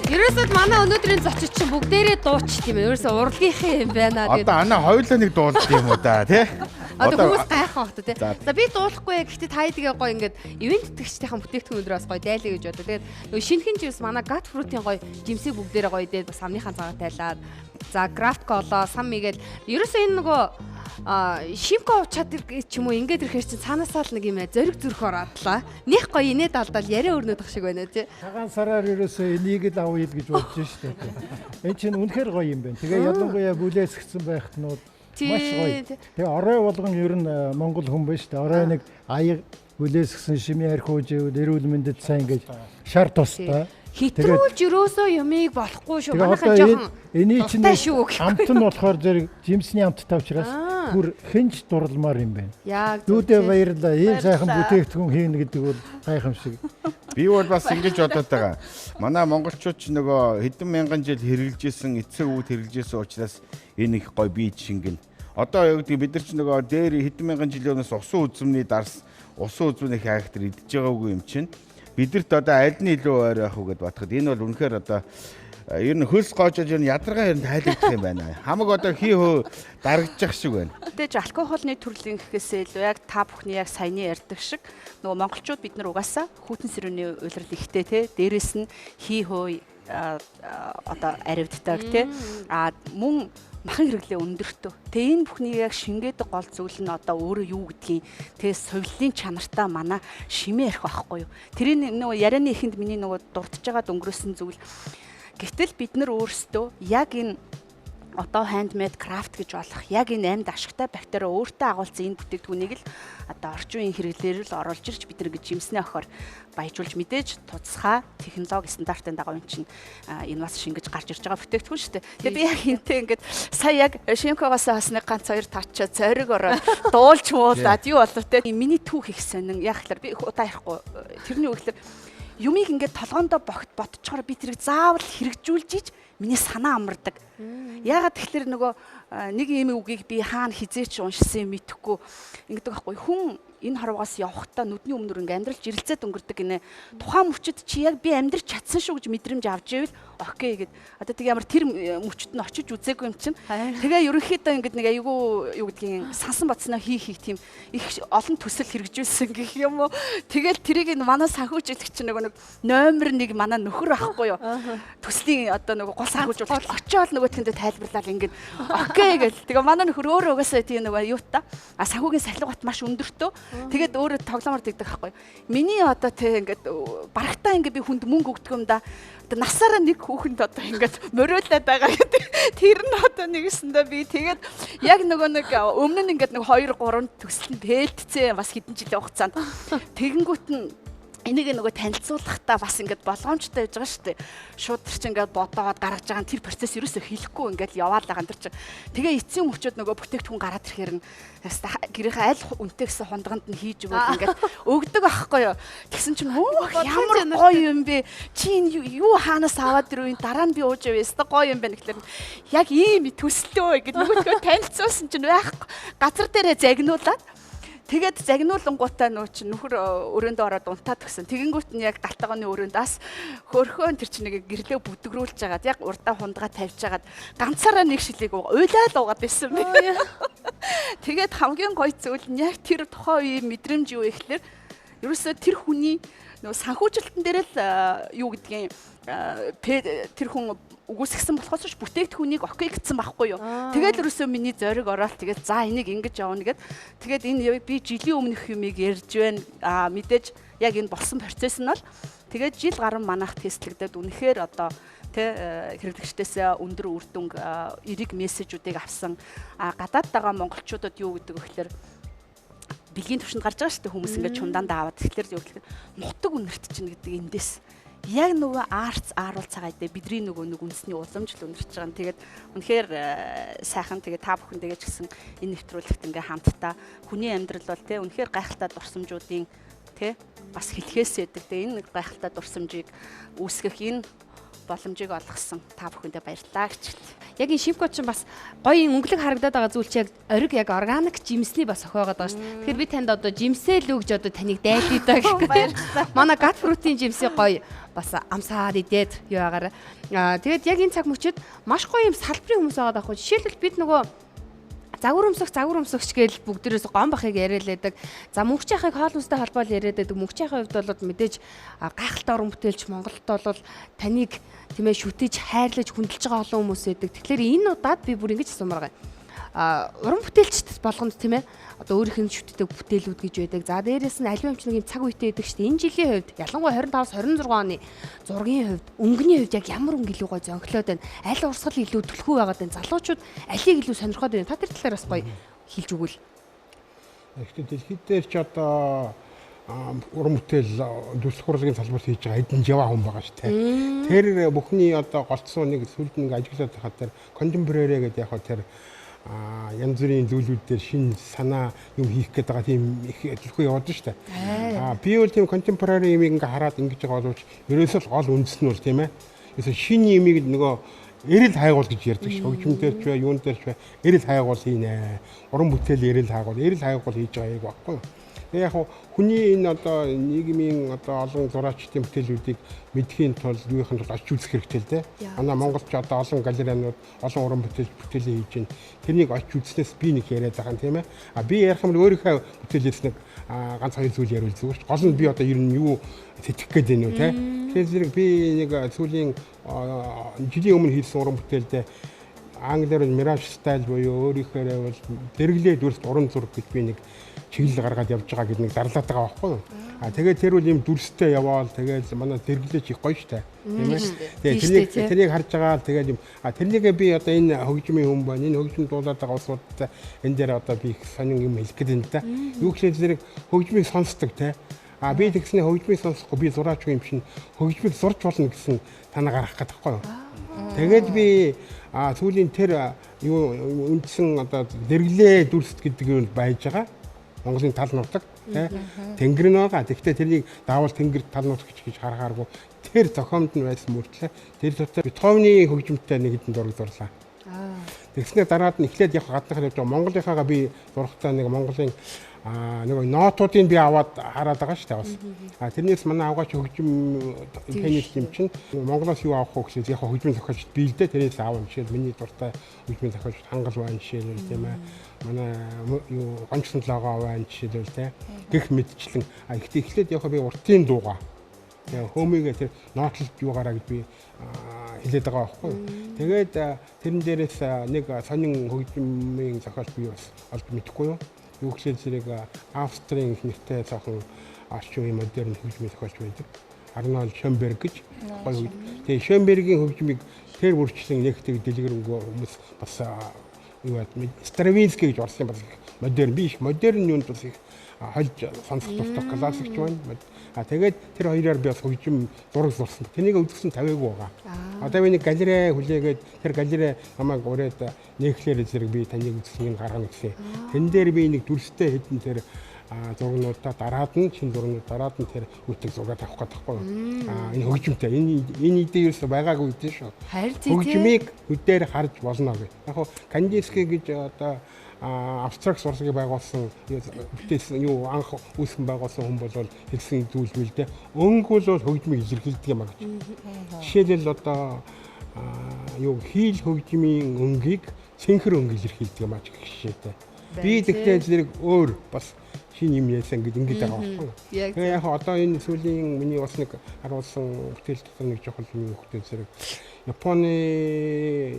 Ерөөсөө манай өнөөдрийн зочин чинь бүгдээрээ дууч тийм ээ. Ерөөсөө урлагийнхан юм байна. Одоо анаа хоёулаа нэг дуулт юм уу да тий? Одоо хүмүүс гайхах багт тий. За би дуулахгүй. Гэхдээ та хэдийгээ гоё ингээд ивент тэтгэгчдийн бүтээгдэхүүн өдрөөс гоё дайлаа гэж бодоо. Тэгээд нөгөө шинэхэн жимс манай Gat Fruit-ийн гоё жимсийг бүгдээрээ гоё дээд бас амныхаа цагаан тайлаад. За Craft Cola, Sammy гээд ерөөсөө энэ нөгөө Шимко чад ч юм уу ингээд ирэхээр чинь цаанаасаа л нэг юм зориг зүрх ороодлаа. Них гоё инээд алдаад яриа өрнөдөх шиг байна тий. Цагаан сараар ерөөсөө энийг л авъя гэж бодож штэ. Энэ чинь үнэхээр гоё юм байна. Тэгээ ялангуяа бүлээсгсэн байхад нь маш гоё. Тэгээ орой болгон ер нь Монгол хүн байна штэ. Орой нэг аяг бүлээсгсэн шимээ архиуж эрүүл мэндэд сайн гэж шар тустай. Хитрүүлж өрөөсөө юмыг болохгүй шүү. Манайхан жоохон эний чинь амт нь болохоор зэрэг жимсний амттай учраас бүр хинж дурламар юм байна. Яг дүүдээ баярлаа. Ийм сайхан бүтээгдэхүүн хийнэ гэдэг бол гайхамшиг. Би бол бас ингэж бодоод байгаа. Манай монголчууд ч нөгөө хэдэн мянган жил хэрэгжилжсэн эцэг үүд хэрэгжилжсэн учраас энэ их гоё бие шингэн. Одоо юу гэдэг бид нар ч нөгөө дээр хэдэн мянган жилийнээс усан үзмний дарс усан үзмний хайхтар идж байгаагүй юм чинь. Бидэрт одоо аль нь илүү ойр байх уу гэд бодоход энэ бол үнэхээр одоо ер нь хөлс гоожож ер нь ядаргаа ер нь тайлагдах юм байна. Хамаг одоо хий хөө дарагдчих шиг байна. Тэгэж алкогольны төрлийн гэхээсээ илүү яг та бүхний яг саяны ярьдаг шиг нөгөө монголчууд бид нар угаасаа хүйтэн сэрүүний уйлрал ихтэй те дээрэс нь хий хөө одоо аривддаг те мөн махан хэрэглээ өндөртөө. Тэгээ энэ бүхнийг яг шингээдэг гол зүйл нь одоо өөрөө юу гэдгийг тэгээ сувлын чанартаа манай шимээ ярих байхгүй юу. Тэрийн нөгөө ярианы ихэнд миний нөгөө дурдж байгаа өнгөрөөсөн зүйл. Гэтэл бид нар өөрсдөө яг энэ одоо handmade craft гэж болох яг энэ амьд ашигтай бактери өөртөө агуулсан энэ бүтээгдэхүүнийг л одоо орчин үеийн хэрэглээр л оруулж ирж бид нар гэж жимснээ охоор баяжуулж мэдээж туцхай технологи стандартын дагуу юм чинь энэ бас шингэж гарч ирж байгаа бүтээгдэхүүн шүү дээ. Тэгээ би яг энтэй ингээд сая яг Шимкогоос бас нэг ганц хоёр таачаа зориг ороо дуулж муулаад юу болов те миний түүх их сонин яг л би удаа ярихгүй тэрний үгээр юмыг ингээд толгоондоо ботчоор би тэрийг заавал хэрэгжүүлж иж миний санаа амардаг. Яагаад тэгэхээр нөгөө нэг юм үгийг би хаана хизээч уншсан юм мэдэхгүй ингэдэг байхгүй хүн энэ харуугаас явахдаа нүдний өмнөр ингээ амьдрал жирэлцээд өнгөрдөг гинэ. Тухайн мөчөд чи яг би амьдрч чадсан шүү гэж мэдрэмж авч ивэл окей гэд. Одоо тэг ямар тэр мөчөд нь очиж үзээгүй юм чинь. Тэгээ ерөнхийдөө ингээд нэг айгүй юу гэдгийг сансан бодсноо хийх тийм их олон төсөл хэрэгжүүлсэн гэх юм уу. Тэгэл тэрийг манай санхүүжилэгч чинь нэг номер 1 манай нөхөр ахгүй юу. Төслийн одоо нэг гол санхүүжүүлэгч очиод нөгөө тэндээ тайлбарлаад ингээд окей гэл. Тэгээ манай нөхөр өөрөө угаасаа тийм нөгөө юу та санхүүгийн сахилга бат маш өндөртөө. Тэгээд өөрөө тоглоомор дэгдэг байхгүй. Миний одоо тэг ингээд барагтаа ингээд би хүнд мөнгө өгдөг юм да. Одоо насаараа нэг хүүхэнд одоо ингээд мориулаад байгаа гэдэг. Тэр нь одоо нэгэсэндээ би тэгээд яг нөгөө нэг өмнө нь ингээд нэг 2 3 төсөлд тээлтцээ бас хэдэн жилийн хугацаанд тэгэнгүүт нь энийг нөгөө танилцуулахдаа бас ингээд болгоомжтой байж байгаа шүү дээ. Шууд тэр чинь ингээд бодоод гаргаж байгаа тэр процесс ерөөсөө хийхгүй ингээд яваад байгаа тэр чинь. Тэгээ эцсийн мөчөд нөгөө бүтээгдэхүүн гараад ирэхээр нь гэрийнхээ аль үнэтэй гэсэн хондгонд нь хийж өгөөд ингээд өгдөг байхгүй юу. Тэгсэн чинь ямар гоё юм бэ? Чи юу хаанаас аваад ирв энэ дараа нь би ууж явъя. Гоё юм байна гэхэлэр яг ийм төслөө гэдэг нөгөөдгөө танилцуулсан чинь байхгүй. Газар дээрээ загнуулаад тэгээд загнуулангуудаа нөхөр өрөөндөө ороод унтаад гисэн. Тэгэнгүүт нь яг галтгооны өрөөндөөс хөрхөөн тэр чинь нэг гэрлээ бүдгрүүлж жагаад яг урдаа хундгаа тавьж жагаад ганцаараа нэг шилийг уйлаад уугаад байсан бэ. Тэгээд хамгийн гоё зүйл нь яг тэр тухайн үеийн мэдрэмж юу вэ гэхэлэр ерөөсөө тэр хүний нөгөө санхүүжилтэн дээр л юу гэдгийг тэр хүн үгүйсгсэн болохоос ч бүтээгдэхүүнийг окей гэсэн байхгүй юу. Тэгээд ерөөсөө миний зориг ороод тэгээд за энийг ингэж явна гэд. Тэгээд энэ би жилийн өмнөх юмыг ярьж байна. Мэдээж яг энэ болсон процесс нь бол тэгээд жил гарan манайх тестлэгдээд үнэхээр одоо хэрэглэгчдээс өндөр үр дүнг эрэг мессежүүдийг авсан. Гадаад байгаа монголчуудад юу гэдэг вэ гэхээр бэлгийн төвшөнд гарч байгаа шүү дээ хүмүүс ингээд чундаанд аваад тэгэхээр юу гэхээр нутаг үнэрт чинь гэдэг эндээс яг нөгөө артс ааруул цагаа дээр бидний нөгөө нэг үндэсний уламжлал өнөрч байгаа. Тэгээд үнэхээр сайхан тэгээд та бүхэндээ ч гэсэн энэ нэвтрүүлэгт ингээ хамтдаа хүний амьдрал бол те үнэхээр гайхалтай дурсамжуудын те бас хэлхээс яддаг. Тэгээд энэ гайхалтай дурсамжийг үүсгэх энэ боломжийг олгосон та бүхэндээ баярлалаа гэж. Яг энэ Шивко ч бас гоё өнгөлөг харагдаад байгаа зүйл чи яг ориг яг органик жимсний бас охиогоод байгаа шүү дээ. Тэгэхээр би танд одоо жимсэл өгж одоо таныг дайлдаа гэх баярлалаа. Манай гат фрутийн жимсээ гоё бас амсаад идээд юу яагаар. Тэгээд яг энэ цаг мөчид маш гоё юм салбарын хүмүүс байгаа даахгүй. Жишээлбэл бид нөгөө загвар өмсөгч гээл бүгдээрээс гон бахыг яриалдаг. За мөнхчийнхийг хоол хүнстэй холбоол яриадаг. Мөнхчийнхийн хувьд бол мэдээж гайхалтай уран бүтээлч Монголд бол таныг тийм ээ шүтэж хайрлаж хүндэлж байгаа олон хүмүүс байдаг. Тэгэхээр энэ удаад би бүр ингэж асуумаар байгаа. Уран бүтээлчд болгонд тийм ээ одоо өөрийнх нь шүтдэг бүтээлүүд гэж байдаг. За дээрээс нь аливаа ч нэг юм цаг үетэй байдаг шүү дээ. Энэ жилийн хувьд ялангуяа 25-26 оны зургийн хувьд өнгөний хувьд яг ямар өнгө илүү гой зөнхлөөд байна. Аль урсгал илүү төлхөө байгаад байна. Залуучууд алийг илүү сонирхоод байна. Та тэр талаар бас гоё хэлж өгвөл. Гэхдээ дэлхийд дээр ч одоо уран бүтээл дүрслэх урлагийн салбарт хийж байгаа эдэн жава хүн байгаа шүү дээ. Тэр бүхний одоо голцсон нэг сүлд нэг ажиглаад байхад тэр контемпорари гэдэг яг тэр янз бүрийн зүйлүүд дээр шинэ санаа юм хийх гээд байгаа тийм их төлхөө яваад шүү дээ. Би бол тийм контемпорари юмыг ингээ хараад ингэж байгаа боловч ерөөсөө гол үндэс нь бол тийм ээ. Ерөөсөө шинэ юмыг нөгөө эрэл хайгуул гэж ярьдаг ш. Хөгжим дээр ч бай, юун дээр ч бай эрэл хайгуул хийнэ. Уран бүтээл эрэл хайгуул хийж байгаа юм баггүй. Яг хүний энэ одоо нийгмийн одоо олон зураачдын бүтээлүүдийг мэдхийн тулд юухийн тулд очиж үзэх хэрэгтэй л дээ. Манай Монголч одоо олон галерианууд олон уран бүтээлээ хийж байна. Тэрнийг очиж үзснээс би нэг яриад байгаа юм тийм ээ. Би ярих юм бол өөрийнхөө бүтээлээс нэг ганц хоёр зүйл яриул зүгээр ч. Гол нь би одоо ер нь юу сэтгэх гээд байна уу те. Тэгэхээр би нэг сүүлийн жилийн өмнө хийсэн уран бүтээлдээ англиар Mirage style буюу өөрийнхөө бол дэрглээ дүрс уран зураг гэж би нэг чиглэл гаргаад явж байгаа гэдэг нэг зарлаад байгаа байхгүй юу. Тэгээд тэр үл юм дүрстэй яваал тэгээд манай дэрглээч их гоё штэ. Тийм ээ. Тэгээд тэрийг харж байгаа л тэгээд юм тэрнийгээ би одоо энэ хөгжмийн хүн байна. Энэ хөгжим дуулаад байгаа улсуудтай энэ дээр одоо би их сонин юм хэлэх гээд байна да. Юу гэхээр зэрэг хөгжмийг сонсдог те. Би тэгснэ хөгжмийг сонсохгүй би зураач юм шин хөгжмийг зурж болно гэсэн танаа гаргах гэдэг байхгүй юу. Тэгээд би сүүлийн тэр юу үндсэн одоо дэрглээ дүрст гэдэг юм байж байгаа. Монголын тал нутаг тэнгэр нь байгаа. Тэгэхдээ тэрийг даавал тэнгэр тал нутаг гэж харахааргүй тэр зохиомд нь байсан мөртлөө тэр дотор Бетховены хөгжимтэй нэг хэдэн зураг зурлаа. Тэгснээр дараад нь эхлээд яг гаднах нь Монголынхаагаа би зурхтаа нэг Монголын нэг нотуудыг би аваад хараад байгаа шүү дээ бас. Тэрнээс манай авгаач хөгжим тэнийс юм чинь Монголоос юу авах вэ гэхлээр яг хөгжмийн зохиолч би л дээ тэрнээс аав жишээл миний дуртай хөгжмийн зохиолч Хангал байна жишээл тийм ээ. Манай юу гончсон логоо байна жишээл тийм. Гэх мэдчлэн ихтэй эхлээд яг би уртын дуугаа. Тэгээ хөөмигээ тэр нотлолт юугаараа гэж би хэлээд байгаа байхгүй. Тэгээд тэрэн дээрээс нэг сонин хөгжмийн зохиолч би бас олж мэдэхгүй юу. Юу гэхээр зэрэг Австрийн их нэртэй цаахан арчин үеийн модерн хөгжмийн зохиолч байдаг. Арнольд Шönberg гэж гоё. Тэгээ Шönberg-ийн хөгжмийг тэр бүрчлэн нэгтгэг дэлгэрэнгүй хүмүүс бас юу яа Стравинский гэж орсон бас модерн би их модерн юунд бас их хольж сонсох тусдаг классикч байна. Тэгээд тэр хоёроор би бас хөгжим зураг зурсан. Тэнийг үзсэн тавиагүй байгаа. Одоо би нэг галерей хүлээгээд тэр галерей намайг ураад нээхлээр зэрэг би таныг үзсэн гаргана гэсэн. Тэн дээр би нэг дүрстэй хэдэн тэр зургнуудаа дараад нь шинэ зургнууд дараад нь тэр үтэг зураг авах гэдэг байхгүй юу? Энэ хөгжимтэй энэ идée ерөөсөй байгаагүй дээ шүү. Хөгжмийг үдээр харж болно гэх. Яг хоо Кандинский гэж одоо абстракт зургийг байгуулсан бүтээсэн юу анх үүсгэн байгуулсан хүн бол хэлсэн зүйл мэл дээ. Өнгө бол хөгжмийг илэрхийлдэг юм а гэж. Жишээлбэл одоо юу хийл хөгжмийн өнгийг цэнхэр өнгө илэрхийлдэг юм а гэх жишээтэй. Би тэгтээ зэрэг өөр бас шинэ юм яасан гэж ингэж байгаа байхгүй. Тэгээ яг одоо энэ сүүлийн миний бас нэг харуулсан бүтээл дотор нэг жохол юм хөтөл зэрэг Японы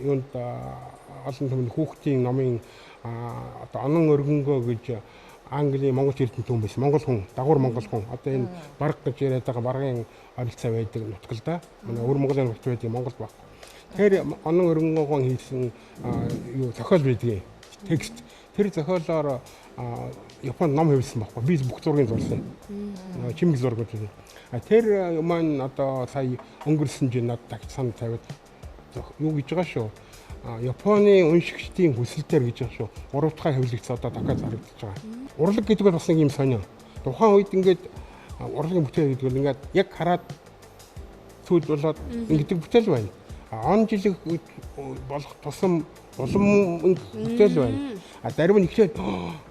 юунд олон түмэн хүүхдийн номын одоо онон өргөнгөө гэж Английн Монгол эрдэнэ хүн байсан. Монгол хүн, дагуур Монгол хүн. Одоо энэ бараг гэж яриад байгаа баргын оролцоо байдаг нутгалда. Манай өвөр Монголын нутг байдаг Монголд баг. Тэр онон өргөнгөөгөө хийсэн юу зохиол байдгийг текст тэр зохиолоор Японд ном хэвлсэн байхгүй. Би бүх зургийг зурсан. Чимэг зургууд үү. Тэр маань одоо сая өнгөрсөн жил надад тагч санал тавиад юу гэж байгаа шүү. Японы уншигчдын хүсэлтээр гэж байгаа шүү. 3 дахь хэвлэгц одоо дахиад зарагдаж байгаа. Урлаг гэдэг бол бас нэг юм сонио. Тухайн үед ингээд урлагийн бүтээл гэдэг нь ингээд яг хараад сүйд болоод ингэдэг бүтээл байна. Он жилиг болох тусам улам бүтээл байна. Зарим нь ихлээр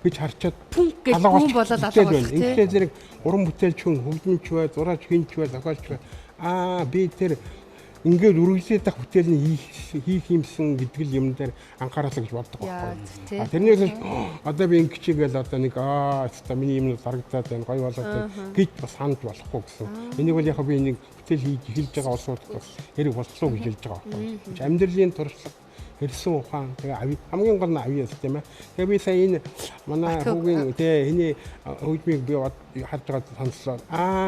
гэж харчаад пүнк гэж бүүн болоод алга болох тийм. Ихлээр зэрэг уран бүтээлч хүн, хөгжимч бай, зураач, хинч бай, зохиолч бай. Би тэр ингээд үргэлжлээд тах бүтээлний хийх юмсан гэдэг л юм дээр анхаараалаа гэж боддог байхгүй. Тэрнээс одоо би ингэ чигээл одоо нэг хэвээ миний юм зарагдаад байна, гоё болоод байна гэж бас санаж болохгүй гэсэн. Энийг бол яг би нэг бүтээл хийж эхэлж байгаа улсууд бас хэрэг болцлоо гэж хэлж байгаа байхгүй. Амьдралын туршлага хэрсэн ухаан тэгээ хамгийн гол нь авьяас тийм ээ. Тэгээ би сая энэ манай хүүгийн тэгээ энэ хөгжмийг би харж байгаа сонслоо.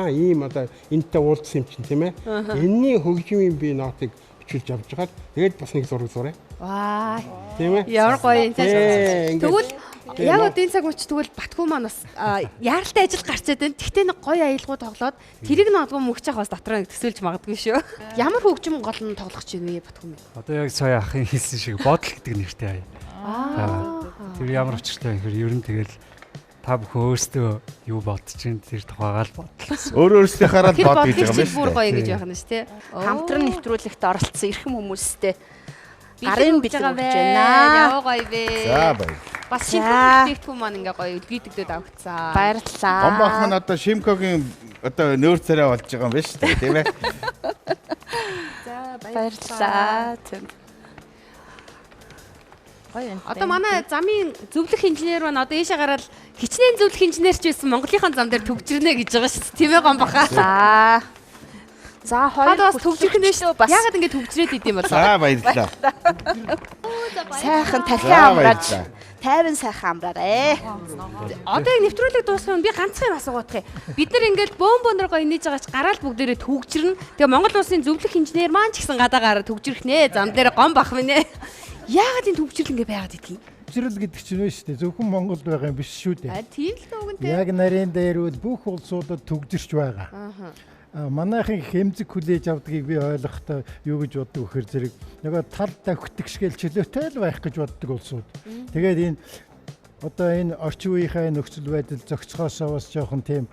Ийм одоо энэтэй уулзсан юм чинь тийм ээ. Энэний хөгжмийн би нотыг бичүүлж авч байгаа. Тэгээд бас нэг зураг зураа. Ваа. Тийм ээ. Ямар гоё энэ. Тэгвэл яг энэ цаг үуч тэгвэл Батхүү маань бас яаралтай ажил гарчаад байна. Тэгтээ нэг гоё аялгуу тоглоод тэрийг нодгоо мөгч явах бас дотроо төсөөлж магадгүй шүү. Ямар хөгжим гол нь тоглох гэж байна вэ Батхүү минь? Одоо яг сая ахын хэлсэн шиг бодол гэдэг нэртэй. Тэр ямар учиртай вэ гэхээр ер нь тэгэл та бүхэн өөрсдөө юу бодож чинь тэр тухайгаа л бодлоо. Өөрөөсөө хараад бод гэж байгаа юм шүү. Бүр гоё гэж байна шүү, тий. Хамтран нэвтрүүлэгт оролцсон эрхэм хүмүүстэй гарын бэлэг өгч байна. Яа гоё вэ. За баяр. Бас шинэ бүтээгдэхүүн маань ингээ гоё үлгийдэгдээд авцсан. Баярлалаа. Гомбах маань одоо Шимкогийн одоо нөөр царай болж байгаа юм байна шүү дээ, тийм ээ. За баярлалаа. Одоо манай замын зөвлөх инженер маань одоо ийшээ гараад хичнээн зөвлөх инженерч байсан Монголынхаа зам дээр төгжрөнэ гэж байгаа шүү дээ. Тийм ээ Гомбаха. За хоёр бас төгжрөхнэ шүү. Яагаад ингэ төгжрээд идэм бол? За баярлалаа. Сайхан тархиа амрааж 50 сайхан амраарэ. Одоо яг нэвтрүүлэг дуусгах би ганцхан юм асуух юм. Бид нар ингээд бөөнбөөнөргөө инээж байгаач гараал бүгдээрээ төгжрнэ. Тэгээ Монгол улсын зөвлөх инженер маань ч гэсэн гадаагаараа төгжрөх нэ. Зам дээр Гомбах минь ээ. Яагаад энэ төгжрөл ингэ байгаад идэх юм? Төгжрөл гэдэг чинь вэ шүү дээ. Зөвхөн Монголд байгаа юм биш шүү дээ. Тийм л дээ үгэнтэй. Яг нарийн дээрүүд бүх улсуудад төгжирч байгаа. Манайхын хэмзэг хүлээж авдгийг би ойлгохдоо юу гэж боддог вэхэр зэрэг нөгөө тал давхитг шгээл чөлөөтэй л байх гэж боддог улсууд. Тэгээд энэ одоо энэ орчин үеийнхээ нөхцөл байдал зохицохоосоо бас жоохон тийм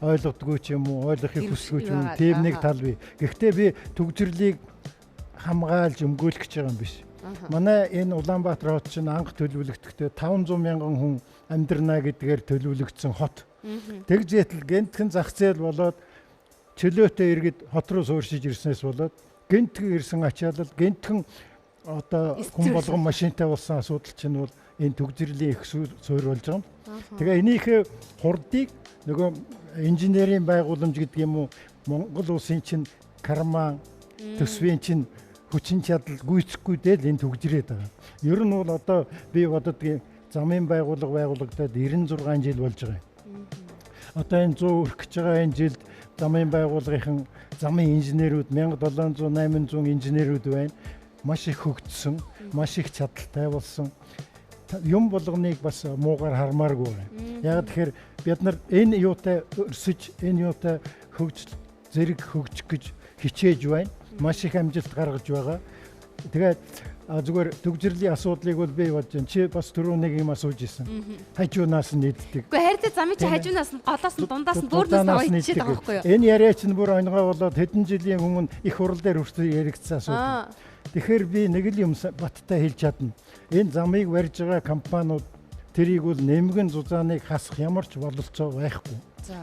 ойлгодгүй ч юм уу, ойлгохыг хүсгүй ч юм тийм нэг тал бий. Гэхдээ би төгжрлийг хамгаалж өмгөөлөх гэж байгаа юм биш. Манай энэ Улаанбаатар хот чинь анх төлөвлөгдөхдөө 500 мянган хүн амьдрнаа гэдгээр төлөвлөгдсөн хот. Тэгжээтэл гэнтхэн зах зээл болоод чөлөөтэй иргэд хот руу сууршиж ирснээс болоод гэнтхэн ирсэн ачаалал гэнтхэн одоо хүн болгон машинтай болсон асуудал чинь бол энэ төгжрлийн их суурь болж байгаа юм. Тэгээ энийхээ хурдыг нөгөө инженерийн байгууламж гэдэг юм уу Монгол улсын чинь карман төсвийн чинь хүчин чадал гүйцэхгүй del энэ төгжрээд байгаа. Ер нь бол одоо би бододгийн замын байгуулагдаад 96 жил болж байгаа юм. Одоо энэ 100 өрөх гэж байгаа энэ жилд замын байгууллагын замын инженерүүд 1700 800 инженерүүд байна. Маш их хөгжсөн, маш их чадaltaй болсон. Юм болгоныг бас муугаар хармааргүй байна. Яг тэгэхээр бид нар энэ юутай өрсөж, энэ юутай зэрэг хөгжих гэж хичээж байна. Маш их амжилт гаргаж байгаа. Тэгээд зүгээр төгжрлийн асуудлыг бол би бодож байна. Чи бас түрүү нэг юм асууж исэн. Хажуунаас нь нийддэг. Үгүй хайртай замын чи хажуунаас нь голоос нь дундаас нь дүүрнээс нь ичээд байгаа байхгүй юу? Энэ яриа чинь бүр өнгөө болоод хэдэн жилийн өмнө их хурал дээр хүртэл яригдсан асуудал. Тэгэхээр би нэг л юм баттай хэлж чадна. Энэ замыг барьж байгаа компаниуд тэрийг бол нэмгэн зузааныг хасах ямар ч бололцоо байхгүй.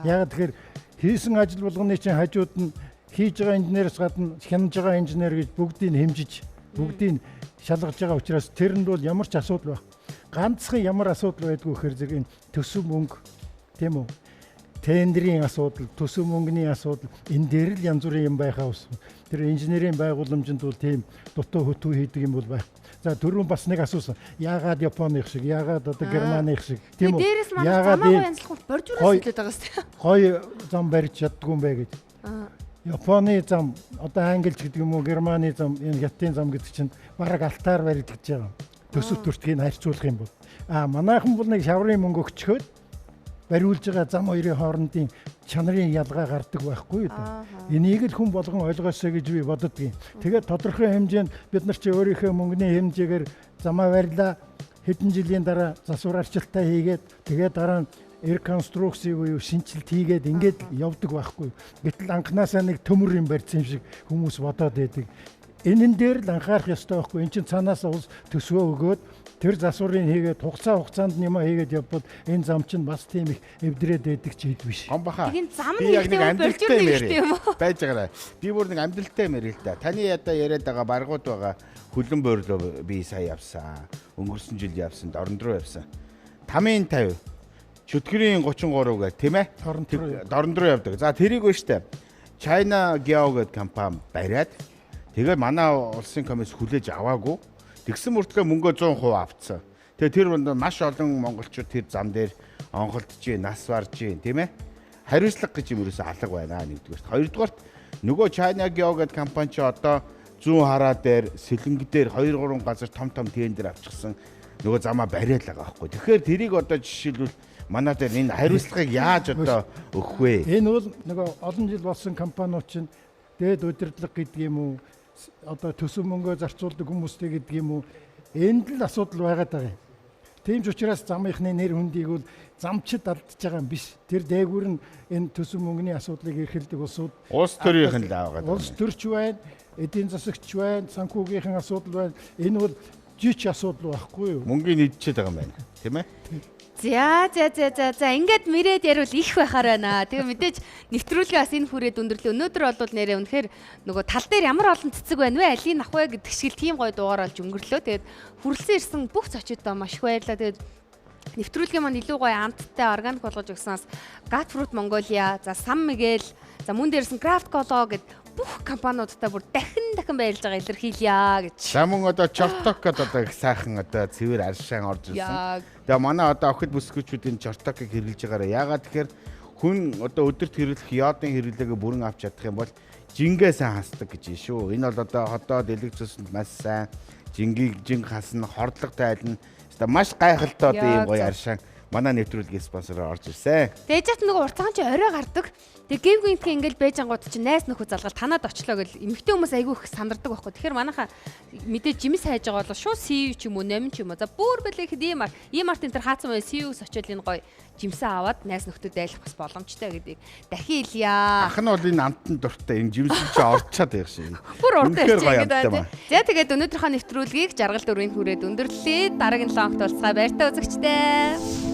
Яг тэгэхээр хийсэн ажил болгоны чинь хажууд нь хийж байгаа инженероос гадна хянаж байгаа инженер гэж бүгдийг хэмжиж бүгдийг шалгаж байгаа учраас тэрэнд бол ямар ч асуудал байх. Ганцхан ямар асуудал байдгүй гэхээр зэрэг төсөв мөнгө тийм үү? Тендерийн асуудал, төсөв мөнгөний асуудал энэ дээр л янз бүрийн юм байхаа ус. Тэр инженерийн байгууламжинд бол тийм дутуу хөтүү хийдэг юм бол байх. За түрүүн бас нэг асуусан. Яагаад Японых шиг, яагаад одоо Германых шиг тийм үү? Дээрээс манай замаагүй янзлахад боржуураас хэлээд байгаа сте. Гоё зам барьж чаддгүй юм бэ гэж. Японы зам, одоо англич гэдэг юм уу, Германы зам, энэ хятадын зам гэдэг чинь бараг алтаар баригдаж байгаа. Төсөв төртгийг харьцуулах юм бол. Манайхан бол нэг шаврын мөнгө өгчхөөд бариулж байгаа зам хоёрын хоорондын чанарын ялгаа гардаг байхгүй юу да. Энийг л хүн болгон ойлгосоо гэж би боддгийн. Тэгээд тодорхой хэмжээнд бид нар чи өөрийнхөө мөнгөний хэмжээгээр замаа барьлаа. Хэдэн жилийн дараа засвар арчилтаа хийгээд тэгээд дараа нь реконструкци буюу шинжилт хийгээд ингээд явдаг байхгүй. Гэтэл анханасаа нэг төмөр юм барьсан юм шиг хүмүүс бодоод байдаг. Энэн дээр л анхаарах ёстой байхгүй. Энд чинь цаанаас улс төсвөө өгөөд тэр засварыг хийгээд хугацаанд нэмээ хийгээд явбал энэ зам чинь бас тийм их эвдрээд байдаг ч хэд биш. Гомбаха. Тэгээд зам Би яг нэг нэгтэй амьдралтай болжурдаг юм уу? байж байгаарай. Би бүр нэг амьдралтай мэрил л да. Таны ядаа яриад байгаа баргууд байгаа хүлэн буурлуу би сая явсан. Өнгөрсөн жил явсан, дорн руу явсан. 5-50 чөтгөрийн 33 гэх тийм ээ? Дорн руу явдаг. За тэрийг вэ штэ. China Geo гэдэг компани бариад тэгээд манай улсын комисс хүлээж аваагүй. Тэгсэн мөртлөө мөнгөө 100% авцсан. Тэгээ тэр маш олон монголчууд тэр зам дээр онголдож гин, нас барж гин, тийм ээ? Хариуцлага гэж юм ерөөсөө алга байна нэгдүгээрт. Хоёрдугаарт нөгөө China Geo гэдэг компани чи одоо зүүн хараа дээр, сэлэнг дээр 2-3 газар том тендер авчихсан нөгөө замаа бариад байгаа байхгүй. Тэгэхээр тэрийг одоо жишээлбэл манай дээр энэ хариуцлагыг яаж одоо өгөх вэ? Энэ бол нөгөө олон жил болсон компаниуд чинь дээд удирдлага гэдэг юм уу? Одоо төсөв мөнгөө зарцуулдаг хүмүүстэй гэдэг юм уу? Энд л асуудал байгаад байгаа юм. Тийм ч учраас замынхны нэр хүндийг бол замчид алдчихж байгаа юм биш. Тэр дээгүүр нь энэ төсөв мөнгөний асуудлыг эрхэлдэг улсууд улс төрийнх нь л аваад. Улс төрч байна, эдийн засагч байна, санхүүгийнхэн асуудал байна. Энэ бол жич асуудал байхгүй юу? Мөнгөний идчихэд байгаа юм байна. Тийм ээ? За ингээд мэрээд ярил их байхаар байна. Тэгээ мэдээж нэвтрүүлгээ бас энэ хүрээд өндөрлөө. Өнөөдөр бол нэрээ үнэхээр нөгөө тал дээр ямар олон цэцэг байна вэ? Алийг авах вэ гэдэг шиг тийм гоё дуугаар олж өнгөрлөө. Тэгээд хүрэлцэн ирсэн бүх зочдоо маш их баярлалаа. Тэгээд нэвтрүүлгээ маань илүү гоё амттай органик болгож өгснөөс Gatfruit Mongolia, за San Miguel, за мөн дээрсэн Craft Colo гэд бүх компаниудтай бүр дахин баярлж байгаа илэрхийлье гэж. За мөн одоо Chortok гэдэг одоо их сайхан одоо цэвэр аршаан орж ирсэн. Тэгээ манай одоо охид бүсгүүчүүдийн Chortok-ыг хэрэглэж байгаараа. Яагаад тэгэхээр хүн одоо өдөрт хэрэглэх йодын хэрэглээгээ бүрэн авч чадах юм бол жингээ сайн хасдаг гэж юм шүү. Энэ бол одоо хотоод элэг цуснд маш сайн жинг хасна, хордлого тайлна. Одоо маш гайхалтай одоо ийм гоё аршаан манай нэвтрүүлгийн спонсороор орж ирсэн. Тэгээд жат нөгөө уртаан чи орой гардаг. Тэгээ гівгийнхэн ингээл байж ангууд чи найс нөхөд залгал танаад очлоо гэл эмэгтэй хүмүүс айгүй их сандардаг байхгүй. Тэгэхээр манайхаа мэдээж жимс хайж байгаа бол шууд CU ч юм уу, номин ч юм уу. За бүр бэлэхэд ийм арт энэ төр хаацсан бай CU-с очил энэ гоё жимсээ аваад найс нөхдөд айлах бас боломжтой гэдгийг дахин хэлье. Ах нь бол энэ амтан дуртай энэ жимс чи орчаад байх шиг. Бүр урд ирчихээ. За тэгээд өнөөдрийнхөө нэвтрүүлгийг жаргал дөрвийн хүрээд өндөрлөлээ. Дараагийн лонгт уулзгаа баяртай үзэгчтэй.